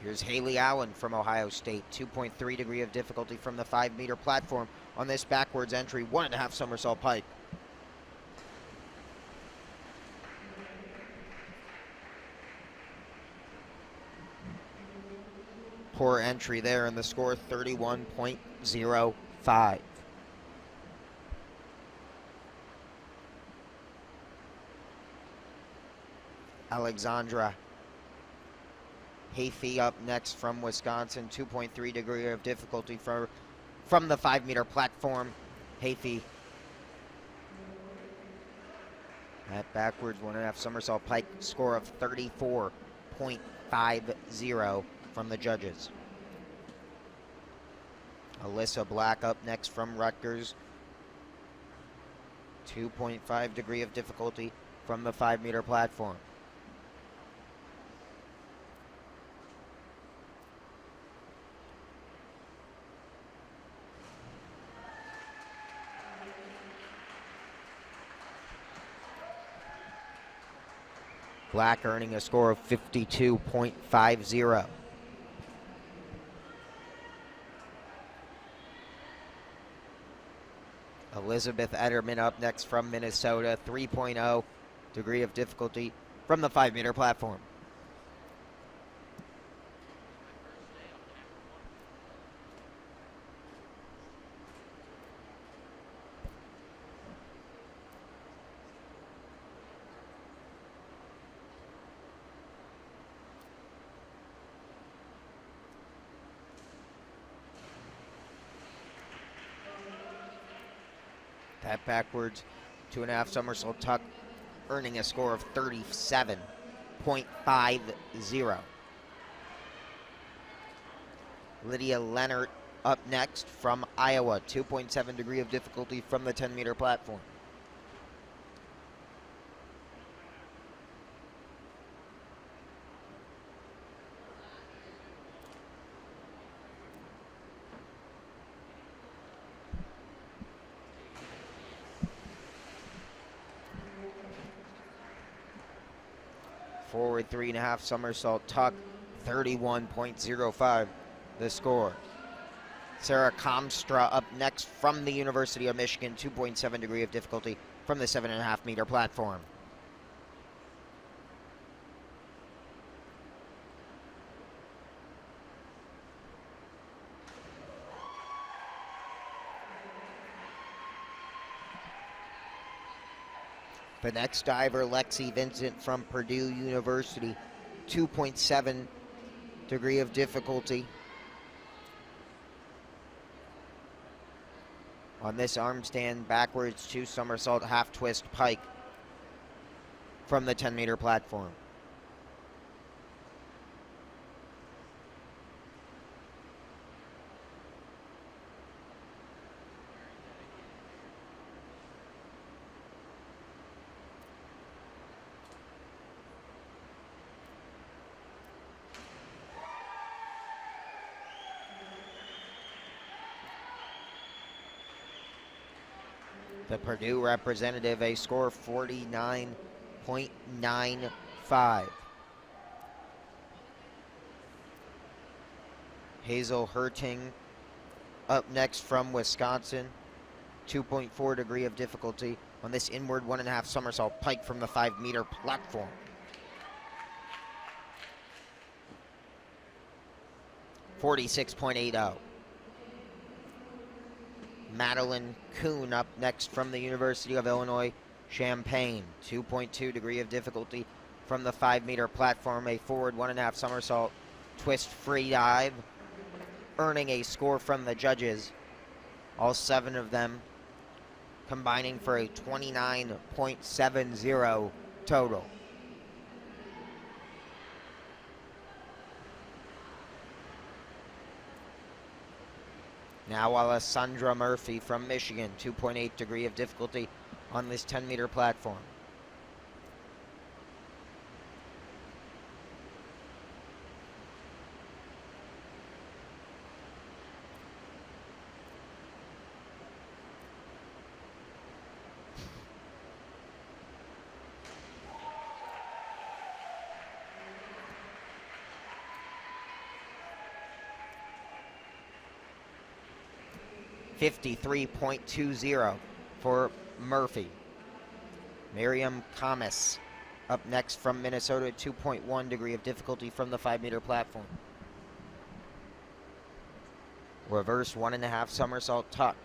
Here's Haley Allen from Ohio State, 2.3 degree of difficulty from the 5-meter platform on this backwards entry, 1.5 somersault pike. Poor entry there, and the score 31.05. Alexandra Hafey up next from Wisconsin, 2.3 degree of difficulty from the 5-meter platform. Hafey at backwards 1.5 somersault pike, score of 34.50 from the judges. Alyssa Black up next from Rutgers, 2.5 degree of difficulty from the 5-meter platform. Black earning a score of 52.50. Elizabeth Ederman up next from Minnesota, 3.0 degree of difficulty from the 5-meter platform. That backwards 2.5 somersault tuck, earning a score of 37.50. Lydia Leonard up next from Iowa, 2.7 degree of difficulty from the 10-meter platform. Forward 3.5 somersault tuck, 31.05 the score. Sarah Komstra up next from the University of Michigan, 2.7 degree of difficulty from the 7.5 meter platform. The next diver, Lexi Vincent from Purdue University, 2.7 degree of difficulty. On this arm stand, backwards 2 somersault half twist pike from the 10-meter platform. The Purdue representative, a score of 49.95. Hazel Herting up next from Wisconsin, 2.4 degree of difficulty on this inward 1.5 somersault pike from the 5-meter platform. .46.80. Madeline Kuhn up next from the University of Illinois Champaign, 2.2 degree of difficulty from the 5-meter platform, a forward 1.5 somersault twist free dive, earning a score from the judges, all 7 of them combining for a 29.70 total. Now Alessandra Murphy from Michigan, 2.8 degree of difficulty on this 10-meter platform. .53.20 for Murphy. Miriam Kamas up next from Minnesota, 2.1 degree of difficulty from the 5-meter platform. Reverse 1.5 somersault tuck.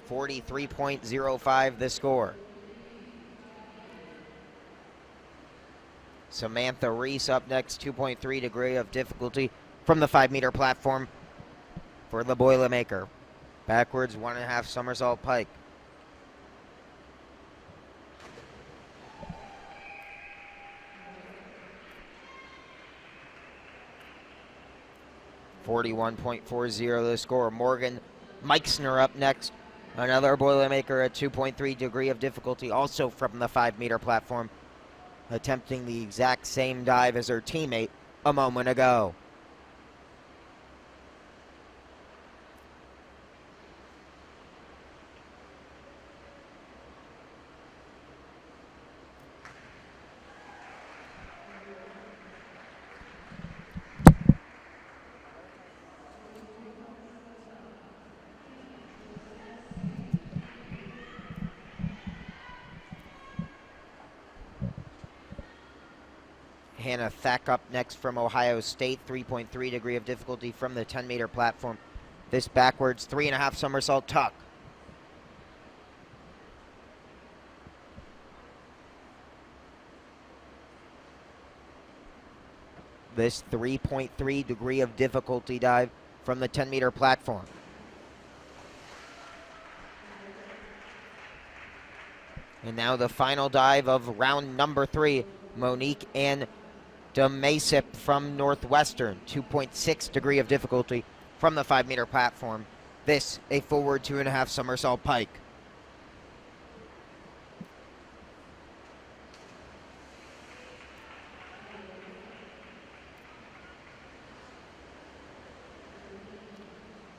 .43.05 the score. Samantha Reese up next, 2.3 degree of difficulty from the 5-meter platform for the Boilermaker. Backwards 1.5 somersault pike. .41.40 the score. Morgan Meixner up next, another Boilermaker at 2.3 degree of difficulty, also from the 5-meter platform, attempting the exact same dive as her teammate a moment ago. Hannah Thack up next from Ohio State, 3.3 degree of difficulty from the 10-meter platform. This backwards 3.5 somersault tuck. This 3.3 degree of difficulty dive from the 10-meter platform. And now the final dive of round number 3, Monique Ann DeMasip from Northwestern, 2.6 degree of difficulty from the 5-meter platform. This a forward 2.5 somersault pike.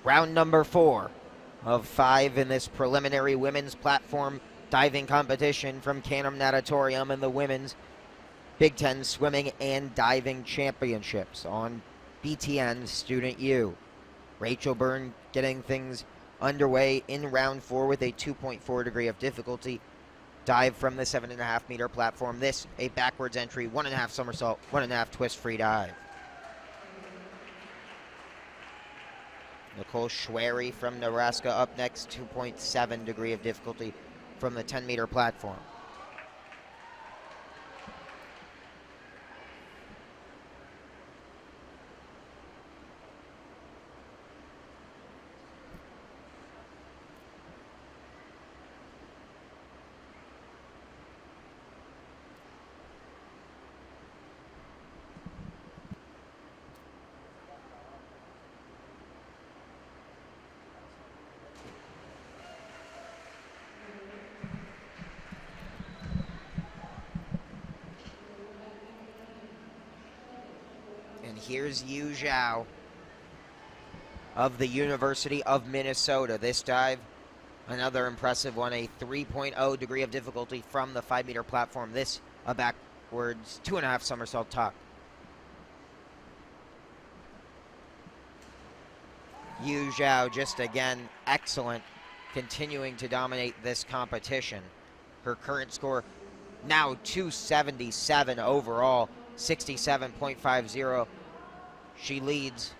Round number 4 of 5 in this preliminary women's platform diving competition from Canham Natatorium and the women's Big 10 Swimming and Diving Championships on BTN Student U. Rachel Byrne getting things underway in round 4 with a 2.4 degree of difficulty dive from the 7.5 meter platform. This a backwards entry, 1.5 somersault, 1.5 twist free dive. Nicole Schwery from Nebraska up next, 2.7 degree of difficulty from the 10 meter platform. And here's Yu Zhao of the University of Minnesota. This dive, another impressive one, a 3.0 degree of difficulty from the 5 meter platform. This a backwards 2.5 somersault tuck. Yu Zhao just again excellent, continuing to dominate this competition. Her current score now 277 overall, 67.50. She leads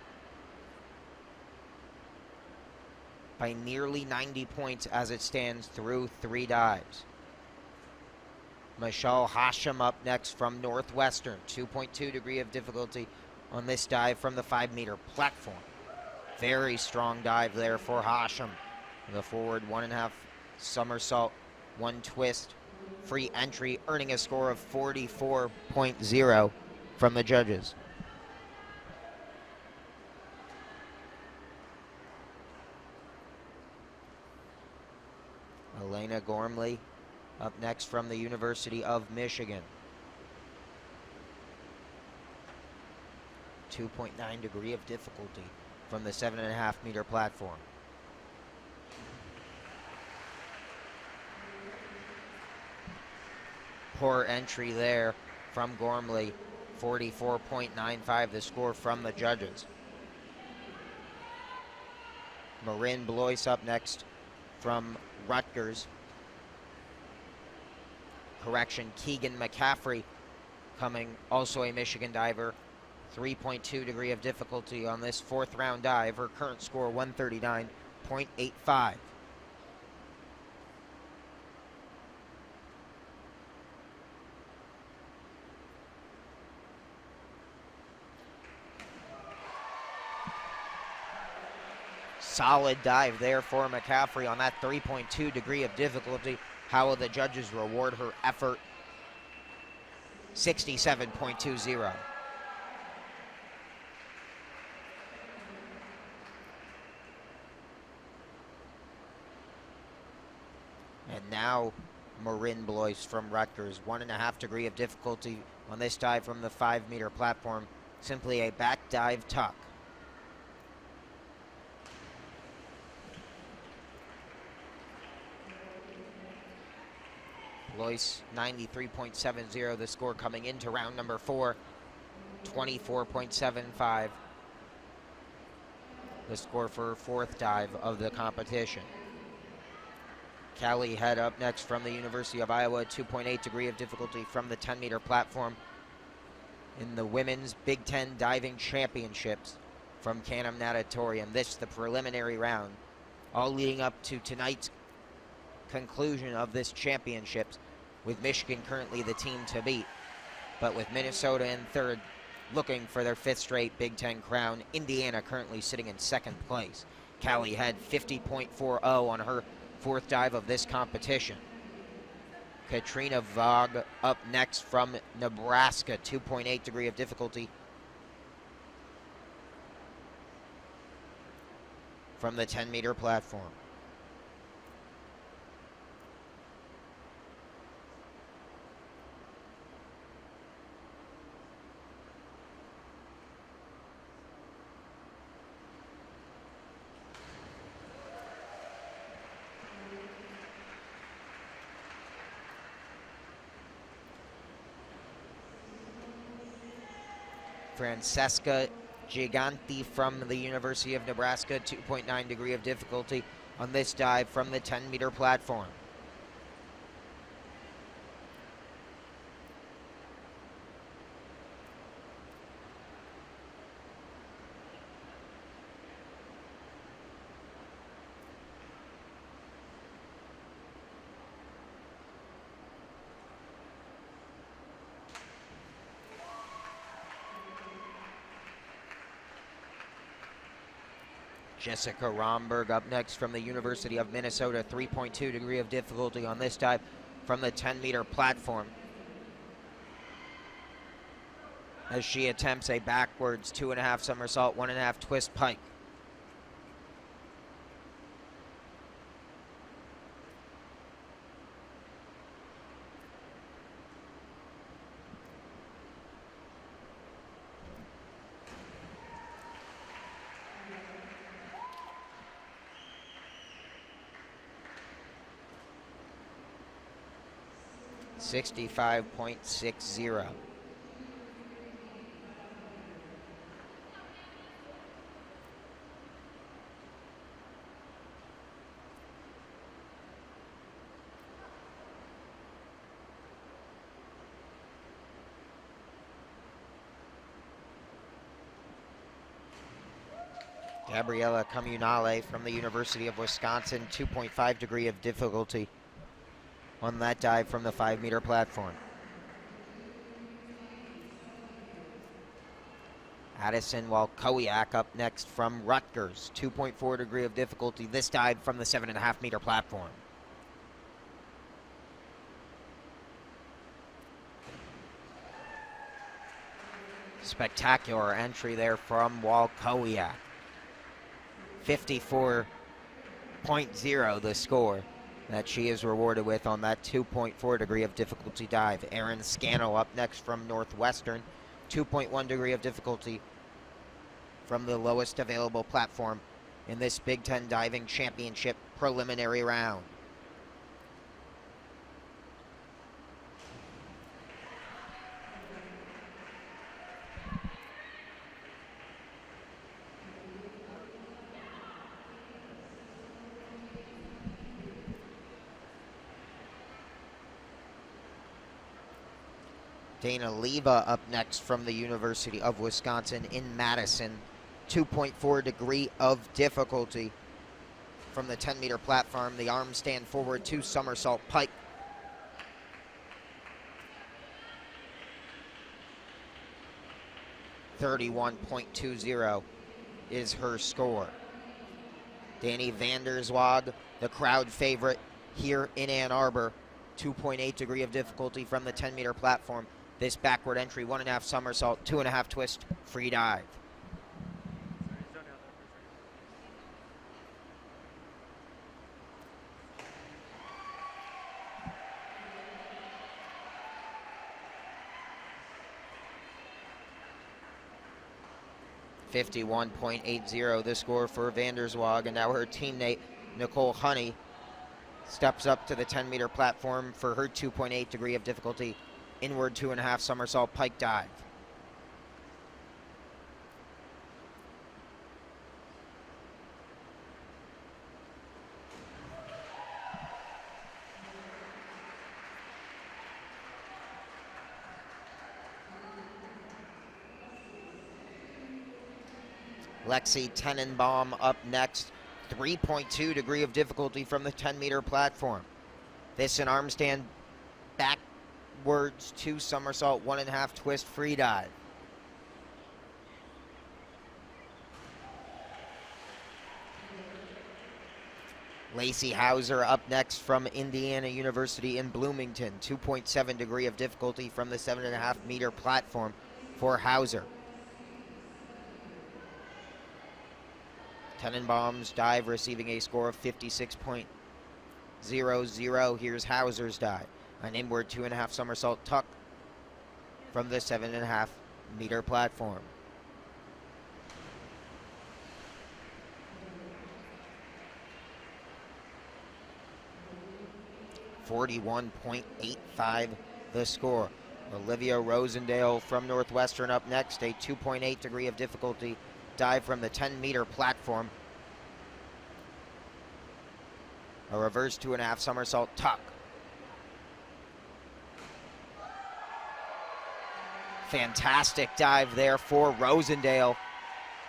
by nearly 90 points as it stands through 3 dives. Michelle Hashem up next from Northwestern, 2.2 degree of difficulty on this dive from the 5 meter platform. Very strong dive there for Hashem. The forward 1.5 somersault, 1 twist, free entry, earning a score of 44.0 from the judges. Elena Gormley up next from the University of Michigan. 2.9 degree of difficulty from the 7.5 meter platform. Poor entry there from Gormley, 44.95 the score from the judges. Marin Blois up next from Rutgers. Correction, Keegan McCaffrey coming, also a Michigan diver. 3.2 degree of difficulty on this 4th round dive. Her current score 139.85. Solid dive there for McCaffrey on that 3.2 degree of difficulty. How will the judges reward her effort? 67.20. And now Marin Blois from Rutgers, 1.5 degree of difficulty on this dive from the 5 meter platform. Simply a back dive tuck. Blois 93.70, the score coming into round number 4, 24.75. The score for 4th dive of the competition. Callie Head up next from the University of Iowa, 2.8 degree of difficulty from the 10 meter platform. in the Women's Big 10 Diving Championships from Canham Natatorium. This the preliminary round, all leading up to tonight's conclusion of this championships, with Michigan currently the team to beat, but with Minnesota in third, looking for their 5th straight Big 10 crown. Indiana currently sitting in 2nd place. Callie had 50.40 on her 4th dive of this competition. Katrina Vogt up next from Nebraska, 2.8 degree of difficulty from the 10-meter platform. Francesca Giganti from the University of Nebraska, 2.9 degree of difficulty on this dive from the 10-meter platform. Jessica Romberg up next from the University of Minnesota, 3.2 degree of difficulty on this dive from the 10-meter platform, as she attempts a backwards 2.5 somersault, 1.5 twist pike. .60. Gabriella Comunale from the University of Wisconsin, 2.5 degree of difficulty on that dive from the 5-meter platform. Addison Walkowiak up next from Rutgers, 2.4 degree of difficulty, this dive from the 7.5-meter platform. Spectacular entry there from Walkowiak. 54.0 the score that she is rewarded with on that 2.4 degree of difficulty dive. Erin Scannell up next from Northwestern, 2.1 degree of difficulty from the lowest available platform in this Big 10 Diving Championship preliminary round. Dana Leva up next from the University of Wisconsin in Madison, 2.4 degree of difficulty from the 10-meter platform. The arm stand forward, 2 somersault pike. .30 is her score. Danny Vanderswag, the crowd favorite here in Ann Arbor, 2.8 degree of difficulty from the 10-meter platform. This backward entry, 1.5 somersault, 2.5 twist, free dive. .51.80 the score for Vanderswag, and now her teammate Nicole Honey steps up to the 10-meter platform for her 2.8 degree of difficulty inward 2.5 somersault pike dive. Lexi Tenenbaum up next. 3.2 degree of difficulty from the 10-meter platform. This an arm stand backwards 2 somersault, 1.5 twist free dive. Lacey Hauser up next from Indiana University in Bloomington. 2.7 degree of difficulty from the 7.5 meter platform for Hauser. Tenenbaum's dive receiving a score of 56.00. Here's Hauser's dive. An inward 2.5 somersault tuck from the 7.5 meter platform. .85 the score. Olivia Rosendale from Northwestern up next. A 2.8 degree of difficulty dive from the 10-meter platform. A reverse 2.5 somersault tuck. Fantastic dive there for Rosendale.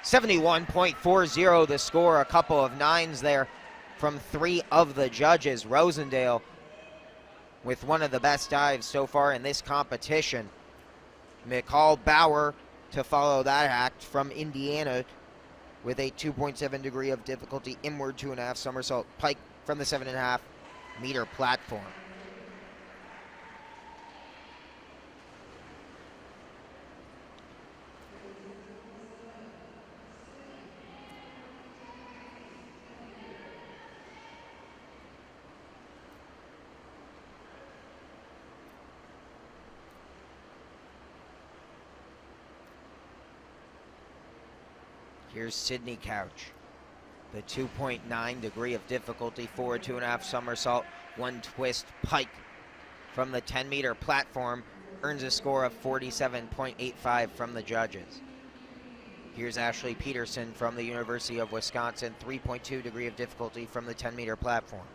71.40 the score. A couple of 9s there from 3 of the judges. Rosendale with one of the best dives so far in this competition. McCall Bauer to follow that act from Indiana with a 2.7 degree of difficulty inward 2.5 somersault pike from the 7.5 meter platform. Here's Sydney Couch. The 2.9 degree of difficulty for 2.5 somersault, 1 twist pike from the 10-meter platform, earns a score of 47.85 from the judges. Here's Ashley Peterson from the University of Wisconsin, 3.2 degree of difficulty from the 10-meter platform.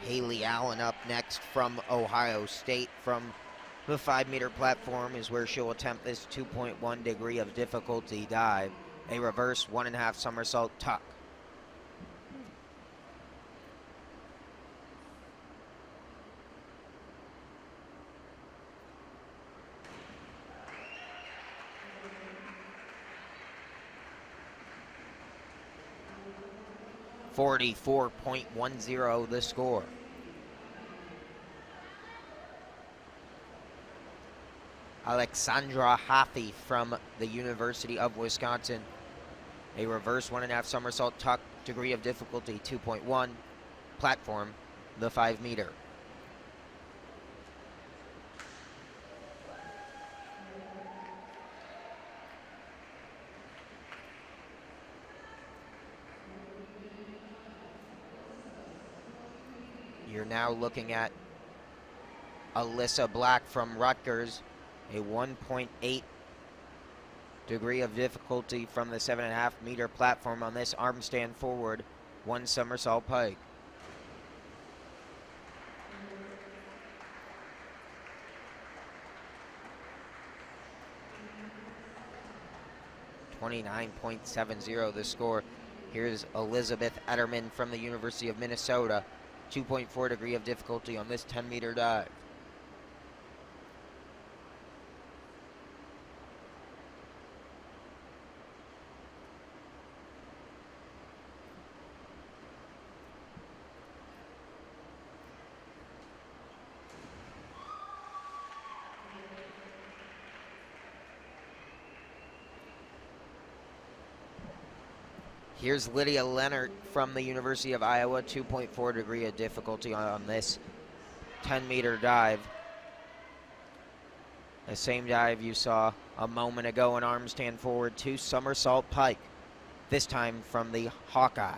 Haley Allen up next from Ohio State from the 5-meter platform is where she'll attempt this 2.1 degree of difficulty dive, a reverse 1.5 somersault tuck. .40 the score. Alexandra Hathi from the University of Wisconsin. A reverse 1.5 somersault tuck, degree of difficulty 2.1, platform, the 5-meter. You're now looking at Alyssa Black from Rutgers, a 1.8 degree of difficulty from the 7.5 meter platform on this arm stand forward, 1 somersault pike. .2970 the score. Here's Elizabeth Etterman from the University of Minnesota. 2.4 degree of difficulty on this 10-meter dive. Here's Lydia Leonard from the University of Iowa, 2.4 degree of difficulty on this 10-meter dive. The same dive you saw a moment ago, an arm stand forward, 2 somersault pike, this time from the Hawkeye.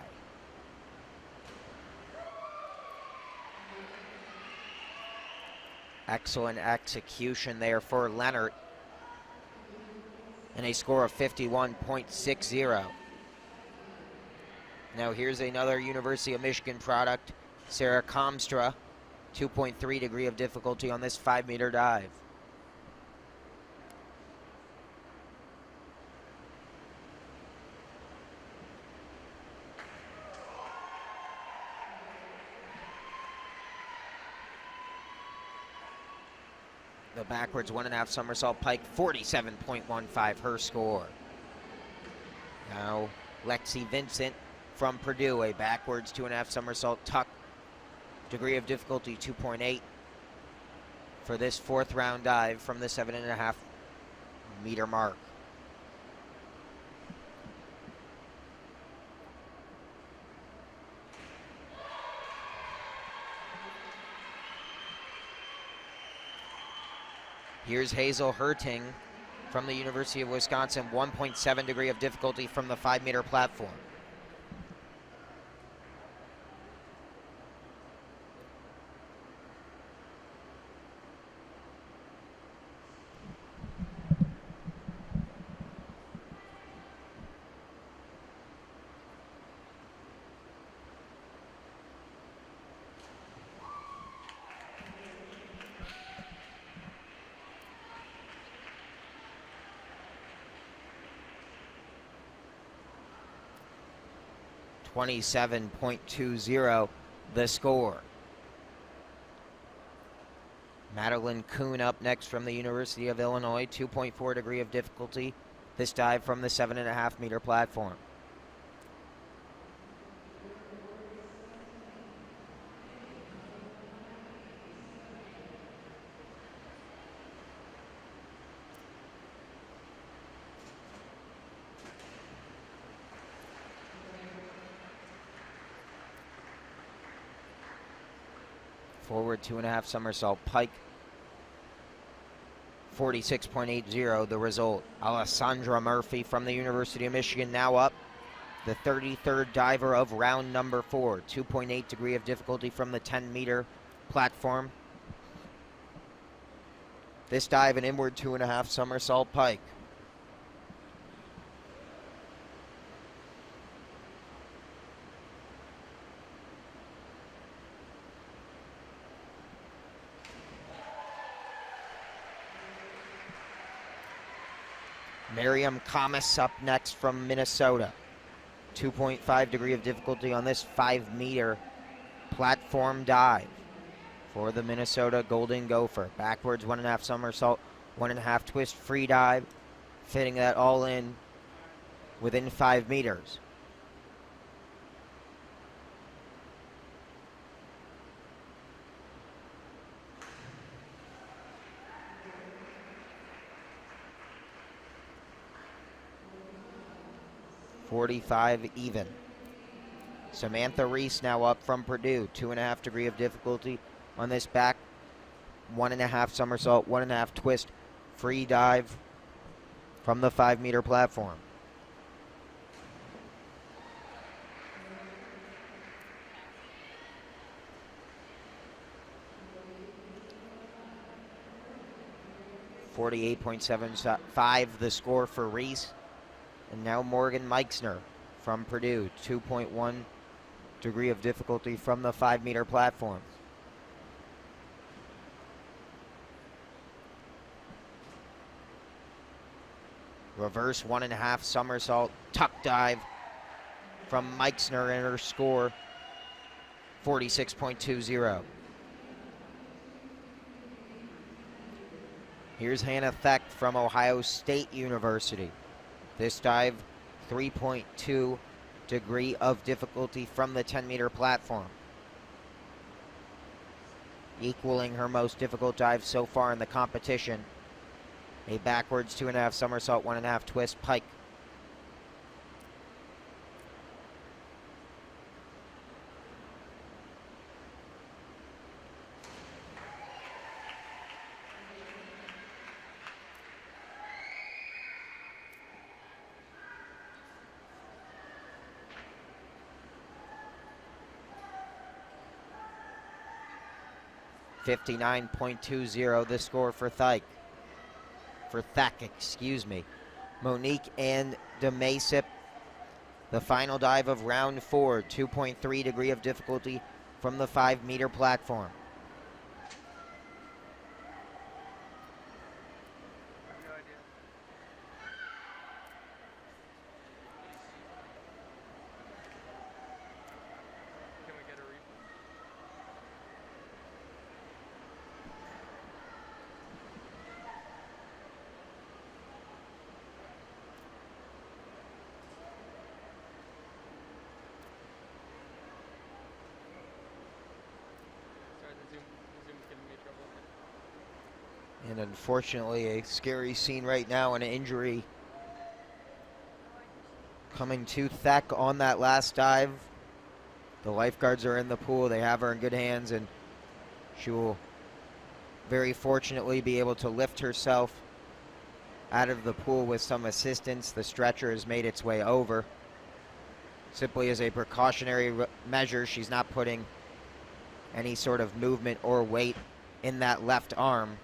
Excellent execution there for Leonard. and a score of 51.60. Now here's another University of Michigan product, Sarah Comstra, 2.3 degree of difficulty on this 5-meter dive. The backwards 1.5 somersault pike, 47.15 her score. Now Lexi Vincent from Purdue, a backwards 2.5 somersault tuck, degree of difficulty 2.8 for this 4th round dive from the 7.5 meter mark. Here's Hazel Herting from the University of Wisconsin, 1.7 degree of difficulty from the 5-meter platform. .20 the score. Madeline Kuhn up next from the University of Illinois, 2.4 degree of difficulty, this dive from the 7.5 meter platform. Forward 2.5 somersault pike, 46.80 the result. Alessandra Murphy from the University of Michigan now up, the 33rd diver of round number 4, 2.8 degree of difficulty from the 10-meter platform. This dive an inward 2.5 somersault pike. Miriam Kamas up next from Minnesota. 2.5 degree of difficulty on this 5-meter platform dive for the Minnesota Golden Gopher. Backwards 1.5 somersault, 1.5 twist free dive, fitting that all in within 5 meters. .45 even. Samantha Reese now up from Purdue, 2.5 degree of difficulty on this back 1.5 somersault, 1.5 twist free dive from the 5-meter platform. .48.75 the score for Reese. And now Morgan Meixner from Purdue, 2.1 degree of difficulty from the 5-meter platform. Reverse 1.5 somersault tuck dive from Meixner, and her score 46.20. Here's Hannah Theck from Ohio State University. This dive, 3.2 degree of difficulty from the 10-meter platform, equaling her most difficult dive so far in the competition. A backwards 2.5 somersault, 1.5 twist pike. .59.20 the score for Theck. Monique and DeMaysip. The final dive of round 4, 2.3 degree of difficulty from the 5-meter platform. And unfortunately, a scary scene right now, an injury coming to Thek on that last dive. The lifeguards are in the pool. They have her in good hands, and she will very fortunately be able to lift herself out of the pool with some assistance. The stretcher has made its way over. Simply as a precautionary measure, she's not putting any sort of movement or weight in that left arm.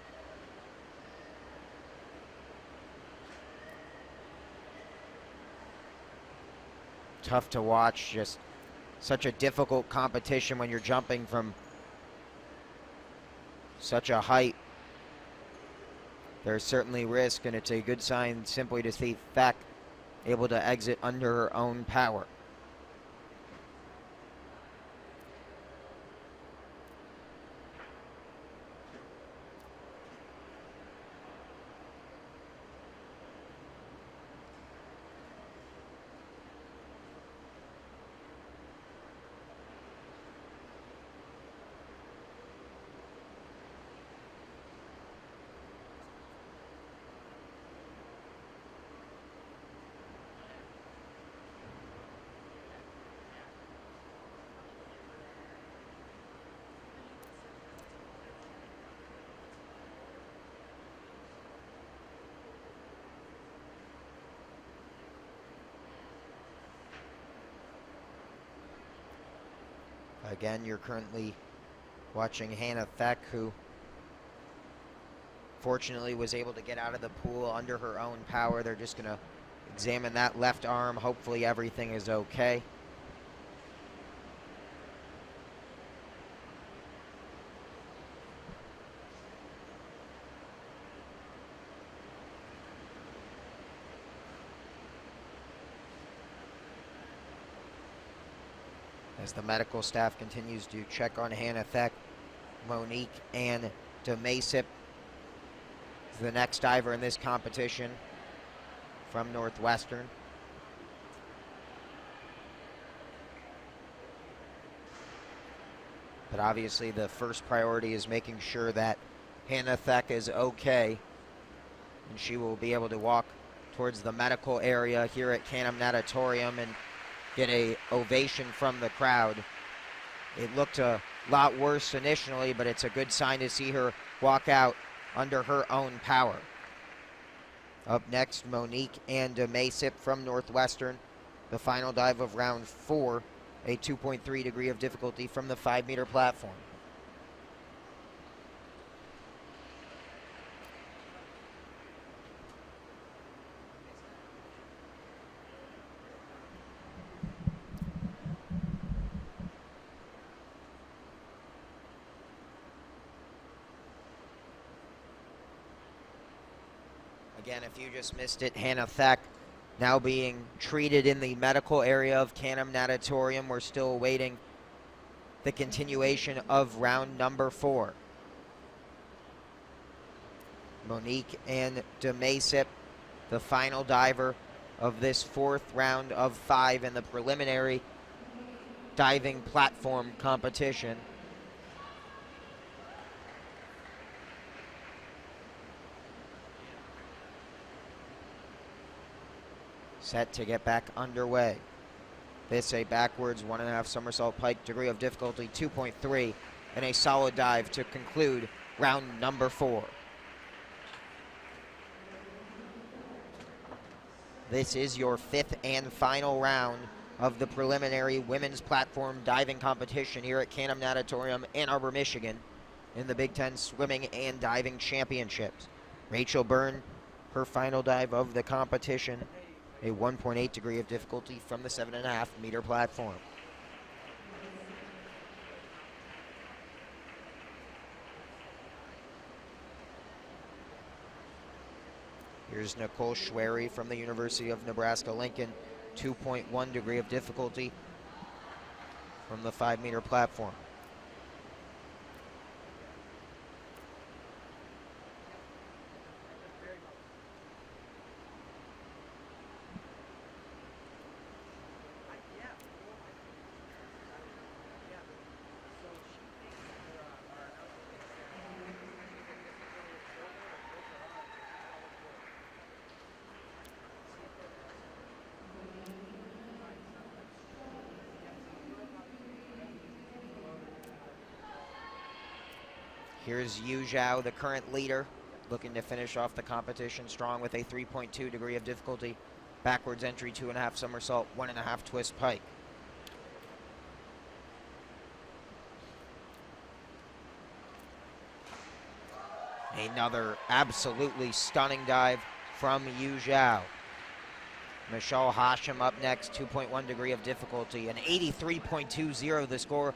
Tough to watch, just such a difficult competition when you're jumping from such a height. There's certainly risk, and it's a good sign simply to see Thek able to exit under her own power. Again, you're currently watching Hannah Thek, who fortunately was able to get out of the pool under her own power. They're just going to examine that left arm. Hopefully everything is okay. As the medical staff continues to check on Hannah Thek, Monique and DeMaysip, the next diver in this competition from Northwestern. But obviously the first priority is making sure that Hannah Thek is okay, and she will be able to walk towards the medical area here at Can-Am Natatorium and get a ovation from the crowd. It looked a lot worse initially, but it's a good sign to see her walk out under her own power. Up next, Monique and DeMaysip from Northwestern. The final dive of round 4, a 2.3 degree of difficulty from the 5-meter platform. Again, if you just missed it, Hannah Thek now being treated in the medical area of Can-Am Natatorium. We're still awaiting the continuation of round number 4. Monique and DeMaysip, the final diver of this 4th round of 5 in the preliminary diving platform competition. Set to get back underway. This a backwards 1.5 somersault pike, degree of difficulty 2.3, and a solid dive to conclude round number 4. This is your 5th and final round of the preliminary women's platform diving competition here at Can-Am Natatorium, Ann Arbor, Michigan, in the Big 10 Swimming and Diving Championships. Rachel Byrne her final dive of the competition, a 1.8 degree of difficulty from the 7.5 meter platform. Here's Nicole Schwery from the University of Nebraska-Lincoln, 2.1 degree of difficulty from the 5 meter platform. Here's Yu Zhao, the current leader, looking to finish off the competition strong with a 3.2 degree of difficulty. Backwards entry, 2.5 somersault, 1.5 twist pike. Another absolutely stunning dive from Yu Zhao. Michelle Hashem up next, 2.1 degree of difficulty, an 83.20 the score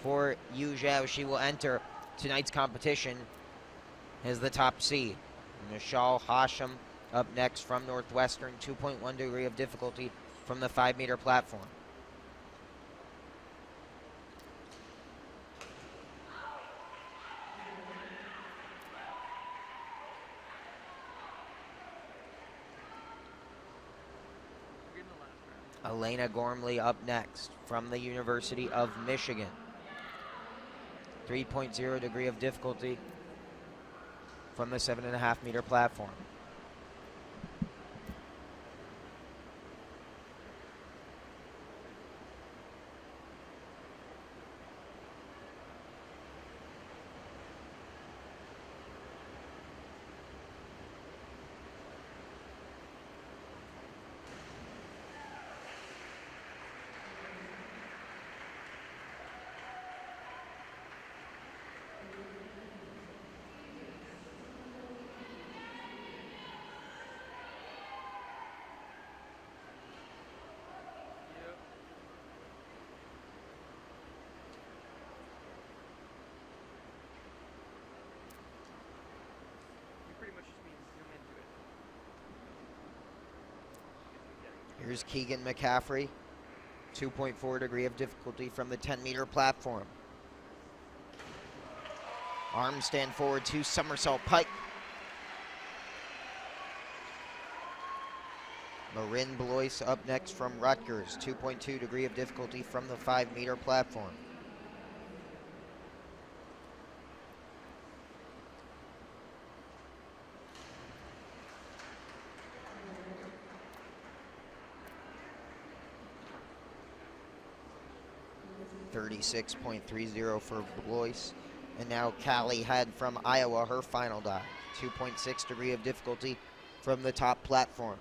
for Yu Zhao. She will enter tonight's competition as the top seed. Michelle Hashem up next from Northwestern, 2.1 degree of difficulty from the 5 meter platform. Elena Gormley up next from the University of Michigan. 3.0 degree of difficulty from the 7.5 meter platform. Here's Keegan McCaffrey, 2.4 degree of difficulty from the 10 meter platform. Arm stand forward, 2 somersault pike. Marin Blois up next from Rutgers, 2.2 degree of difficulty from the 5 meter platform. .30 for Blois. And now Callie Head from Iowa, her final dive. 2.6 degree of difficulty from the top platform.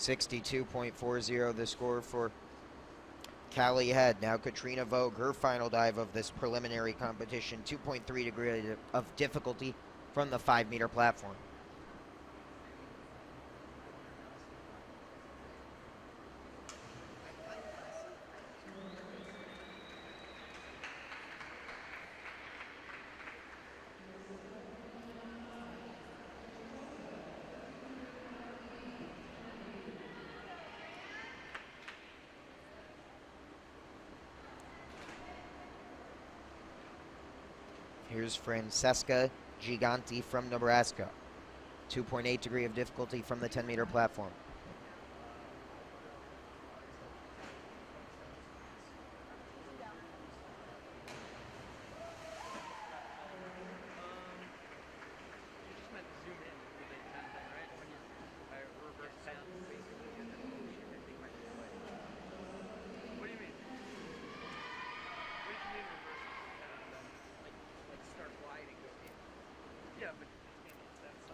.62.40 the score for Callie Head. Now Katrina Vogue, her final dive of this preliminary competition, 2.3 degree of difficulty from the 5 meter platform. Here's Francesca Giganti from Nebraska. 2.8 degree of difficulty from the 10 meter platform.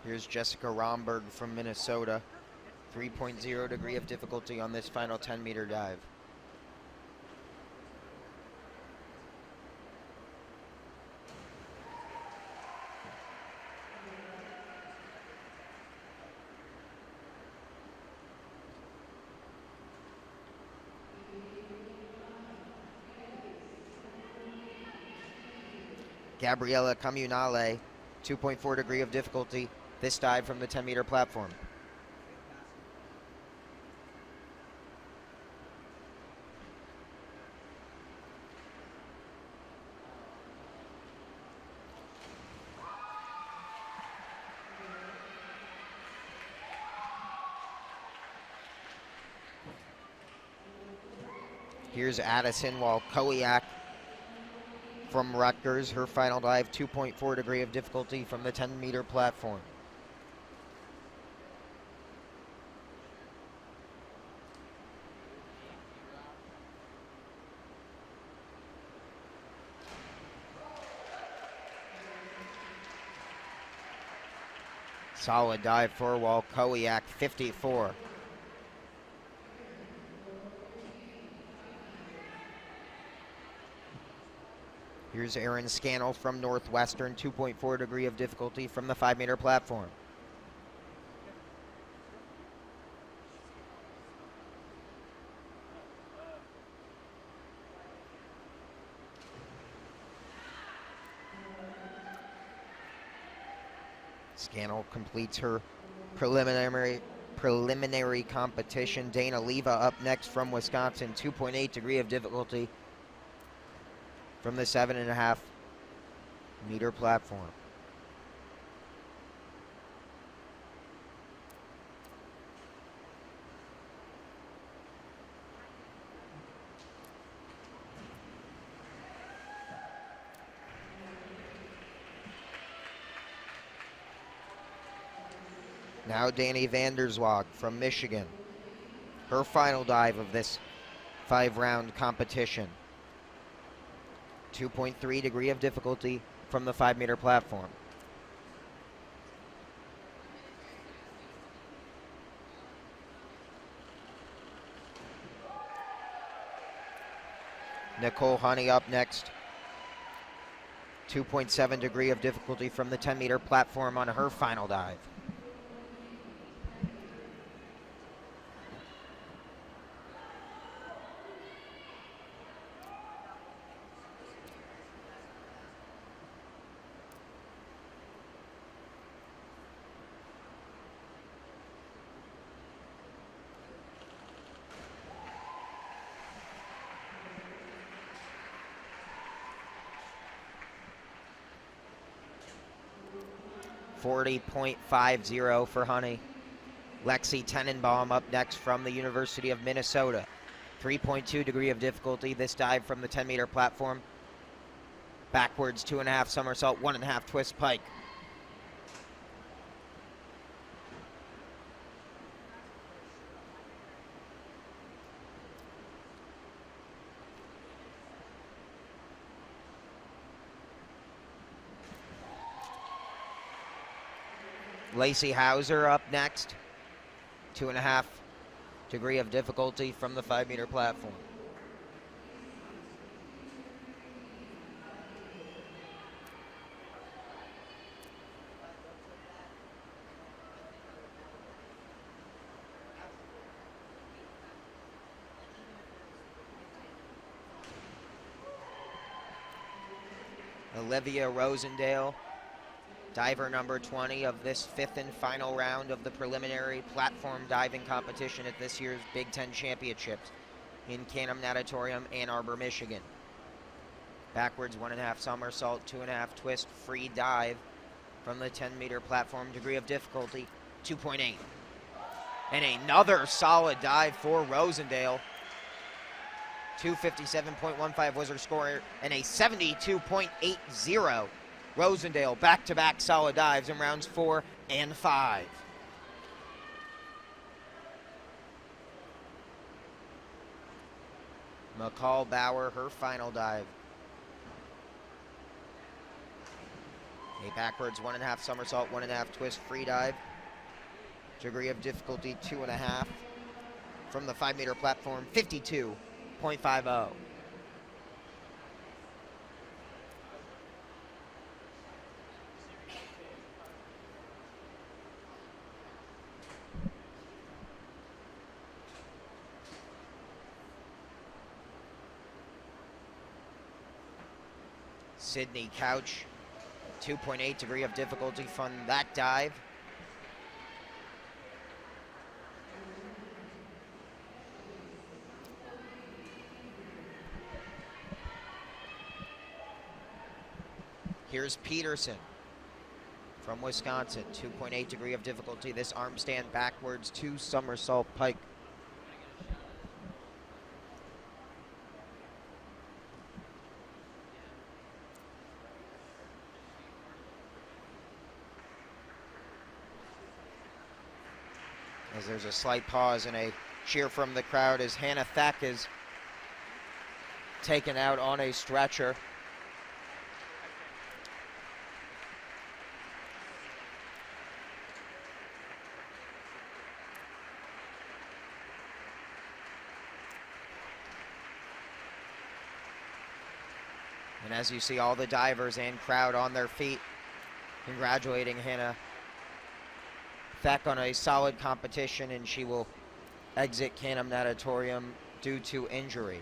Here's Jessica Romberg from Minnesota. 3.0 degree of difficulty on this final 10-meter dive. Gabriella Comunale, 2.4 degree of difficulty, this dive from the 10-meter platform. Here's Addison Walkowiak from Rutgers. Her final dive, 2.4 degree of difficulty from the 10-meter platform. Solid dive for Walkowiak, 54. Here's Erin Scannell from Northwestern, 2.4 degree of difficulty from the 5-meter platform. Scannell completes her preliminary competition. Dana Leva up next from Wisconsin, 2.8 degree of difficulty from the 7.5 meter platform. Now Danny Vanderswag from Michigan. Her final dive of this 5-round competition. 2.3 degree of difficulty from the 5-meter platform. Nicole Honey up next. 2.7 degree of difficulty from the 10-meter platform on her final dive. .50 for Honey. Lexi Tenenbaum up next from the University of Minnesota. 3.2 degree of difficulty, this dive from the 10-meter platform. Backwards 2.5 somersault, 1.5 twist pike. Lacey Hauser up next. 2.5 degree of difficulty from the 5-meter platform. Olivia Rosendale, diver number 20 of this 5th and final round of the preliminary platform diving competition at this year's Big 10 Championships in Canham Natatorium, Ann Arbor, Michigan. Backwards 1.5 somersault, 2.5 twist, free dive from the 10-meter platform. Degree of difficulty, 2.8. And another solid dive for Rosendale. 257.15 was her score, and a 72.80. Rosendale back-to-back solid dives in rounds 4 and 5. McCall Bauer, her final dive. A backwards 1.5 somersault, 1.5 twist free dive. Degree of difficulty 2.5. From the 5-meter platform, 52.50. Sydney Couch, 2.8 degree of difficulty from that dive. Here's Peterson from Wisconsin, 2.8 degree of difficulty. This arm stand backwards, 2 somersault pike. As there's a slight pause and a cheer from the crowd as Hannah Thack is taken out on a stretcher. And as you see all the divers and crowd on their feet, congratulating Hannah Thack on a solid competition, and she will exit Canham Natatorium due to injury.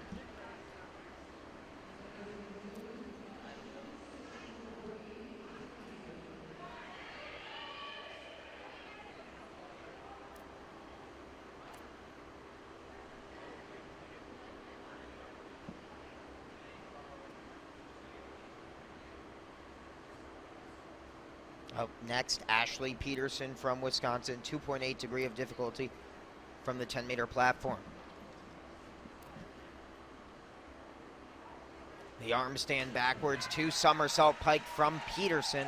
Up next, Ashley Peterson from Wisconsin, 2.8 degree of difficulty from the 10-meter platform. The arm stand backwards, 2 somersault pike from Peterson.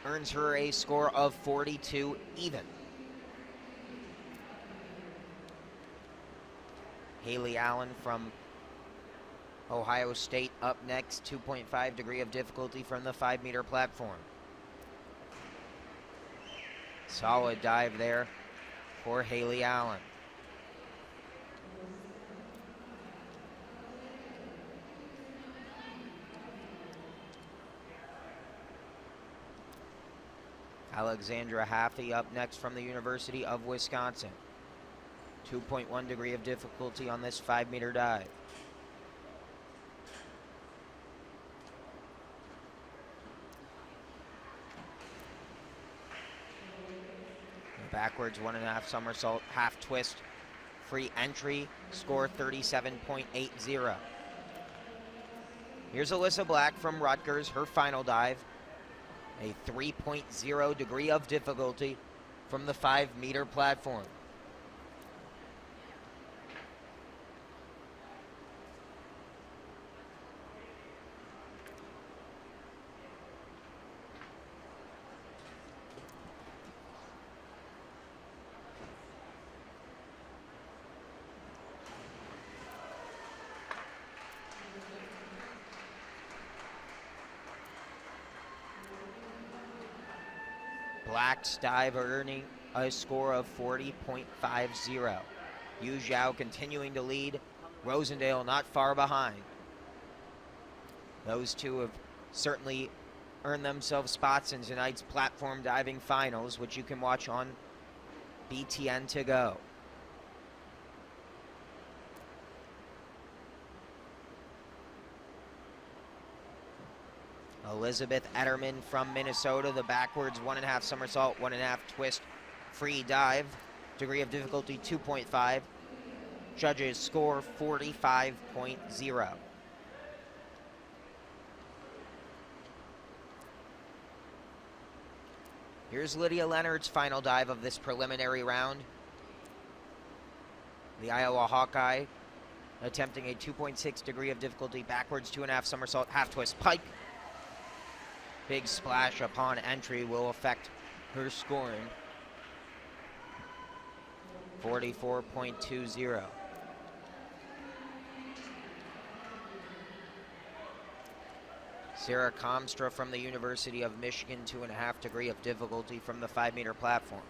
Earns her a score of 42 even. Haley Allen from Ohio State up next, 2.5 degree of difficulty from the 5-meter platform. Solid dive there for Haley Allen. Alexandra Haffey up next from the University of Wisconsin. 2.1 degree of difficulty on this 5-meter dive. Backwards 1.5 somersault, half twist, free entry, score 37.80. Here's Alyssa Black from Rutgers, her final dive. A 3.0 degree of difficulty from the 5-meter platform. Black's dive earning a score of 40.50. Yu Zhao continuing to lead. Rosendale not far behind. Those two have certainly earned themselves spots in tonight's platform diving finals, which you can watch on BTN to go. Elizabeth Etterman from Minnesota, the backwards 1.5 somersault, 1.5 twist free dive. Degree of difficulty 2.5. Judges score 45.0. Here's Lydia Leonard's final dive of this preliminary round. The Iowa Hawkeye attempting a 2.6 degree of difficulty, backwards 2.5 somersault, half twist pike. Big splash upon entry will affect her scoring. 44.20. Sarah Comstra from the University of Michigan, 2.5 degree of difficulty from the 5-meter platform.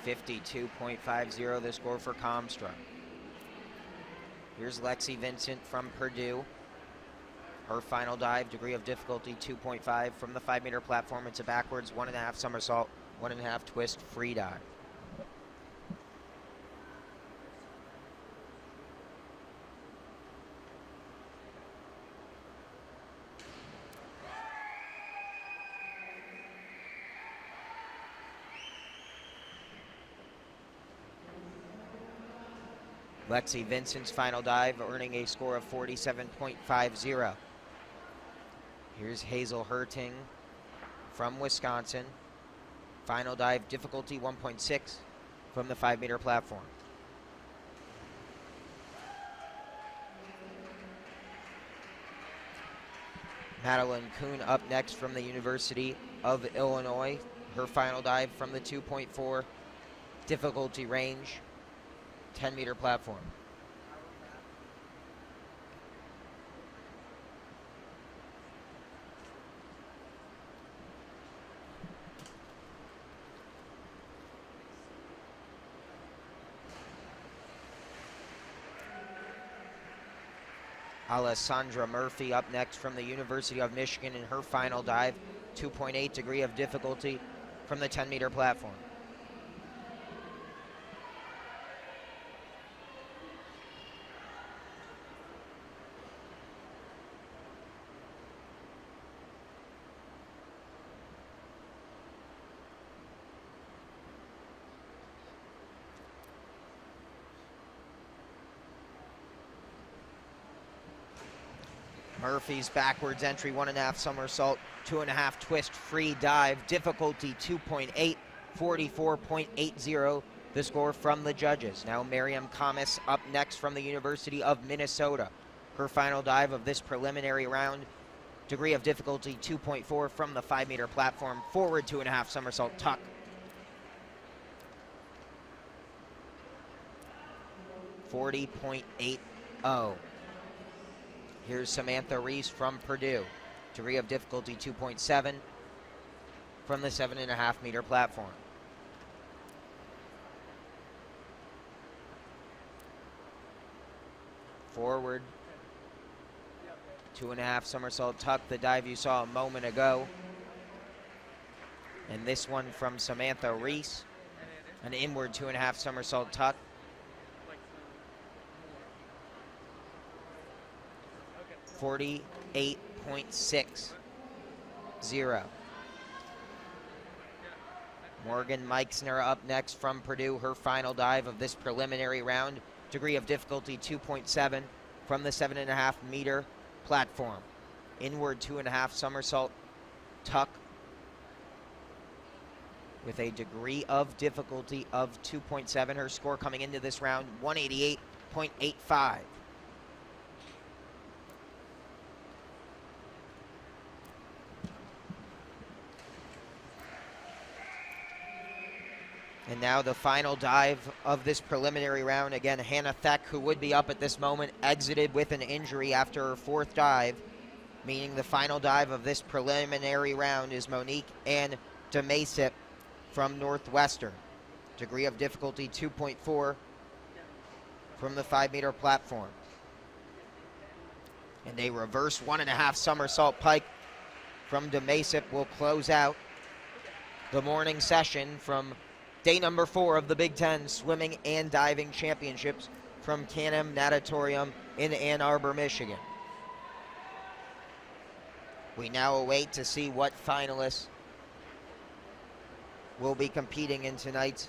.52.50 the score for Comstra. Here's Lexi Vincent from Purdue. Her final dive, degree of difficulty 2.5 from the 5-meter platform. It's a backwards 1.5 somersault, 1.5 twist free dive. Lexi Vincent's final dive, earning a score of 47.50. Here's Hazel Herting from Wisconsin. Final dive, difficulty 1.6 from the 5-meter platform. Madeline Kuhn up next from the University of Illinois. Her final dive from the 2.4 difficulty range, 10-meter platform. Alessandra Murphy up next from the University of Michigan in her final dive, 2.8 degree of difficulty from the 10-meter platform. Murphy's backwards entry, 1.5 somersault, 2.5 twist free dive, difficulty 2.8, 44.80, the score from the judges. Now Miriam Kamis up next from the University of Minnesota. Her final dive of this preliminary round, degree of difficulty 2.4 from the 5-meter platform, forward 2.5 somersault tuck. .40.80. Here's Samantha Reese from Purdue. Degree of difficulty 2.7 from the 7.5-meter platform. Forward, 2.5 somersault tuck, the dive you saw a moment ago. And this one from Samantha Reese, an inward 2.5 somersault tuck. .48.60. Morgan Meixner up next from Purdue. Her final dive of this preliminary round. Degree of difficulty 2.7 from the 7.5-meter platform. Inward 2.5 somersault tuck with a degree of difficulty of 2.7. Her score coming into this round, 188.85. And now the final dive of this preliminary round. Again, Hannah Theck, who would be up at this moment, exited with an injury after her 4th dive, meaning the final dive of this preliminary round is Monique Ann DeMasip from Northwestern. Degree of difficulty 2.4 from the 5-meter platform. And a reverse 1.5 somersault pike from DeMasip will close out the morning session from day number 4 of the Big 10 Swimming and Diving Championships from Can-Am Natatorium in Ann Arbor, Michigan. We now await to see what finalists will be competing in tonight's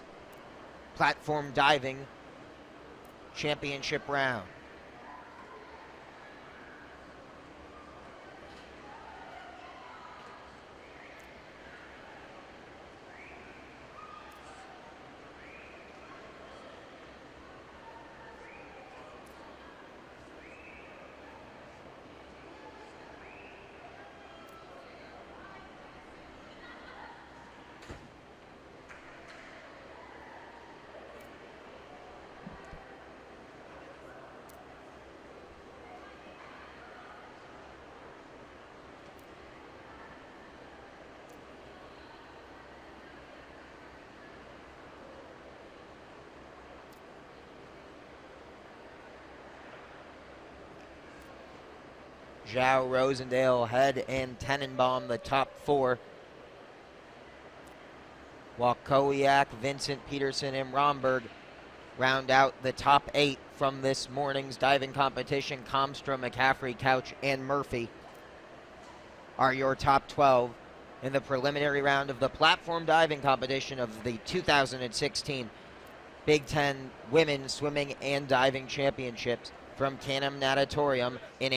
platform diving championship round. Zhao, Rosendale, Head, and Tenenbaum, the top 4. While Kowiak, Vincent, Peterson, and Romberg round out the top 8 from this morning's diving competition. Comstra, McCaffrey, Couch, and Murphy are your top 12 in the preliminary round of the platform diving competition of the 2016 Big 10 Women's Swimming and Diving Championships from Can-Am Natatorium in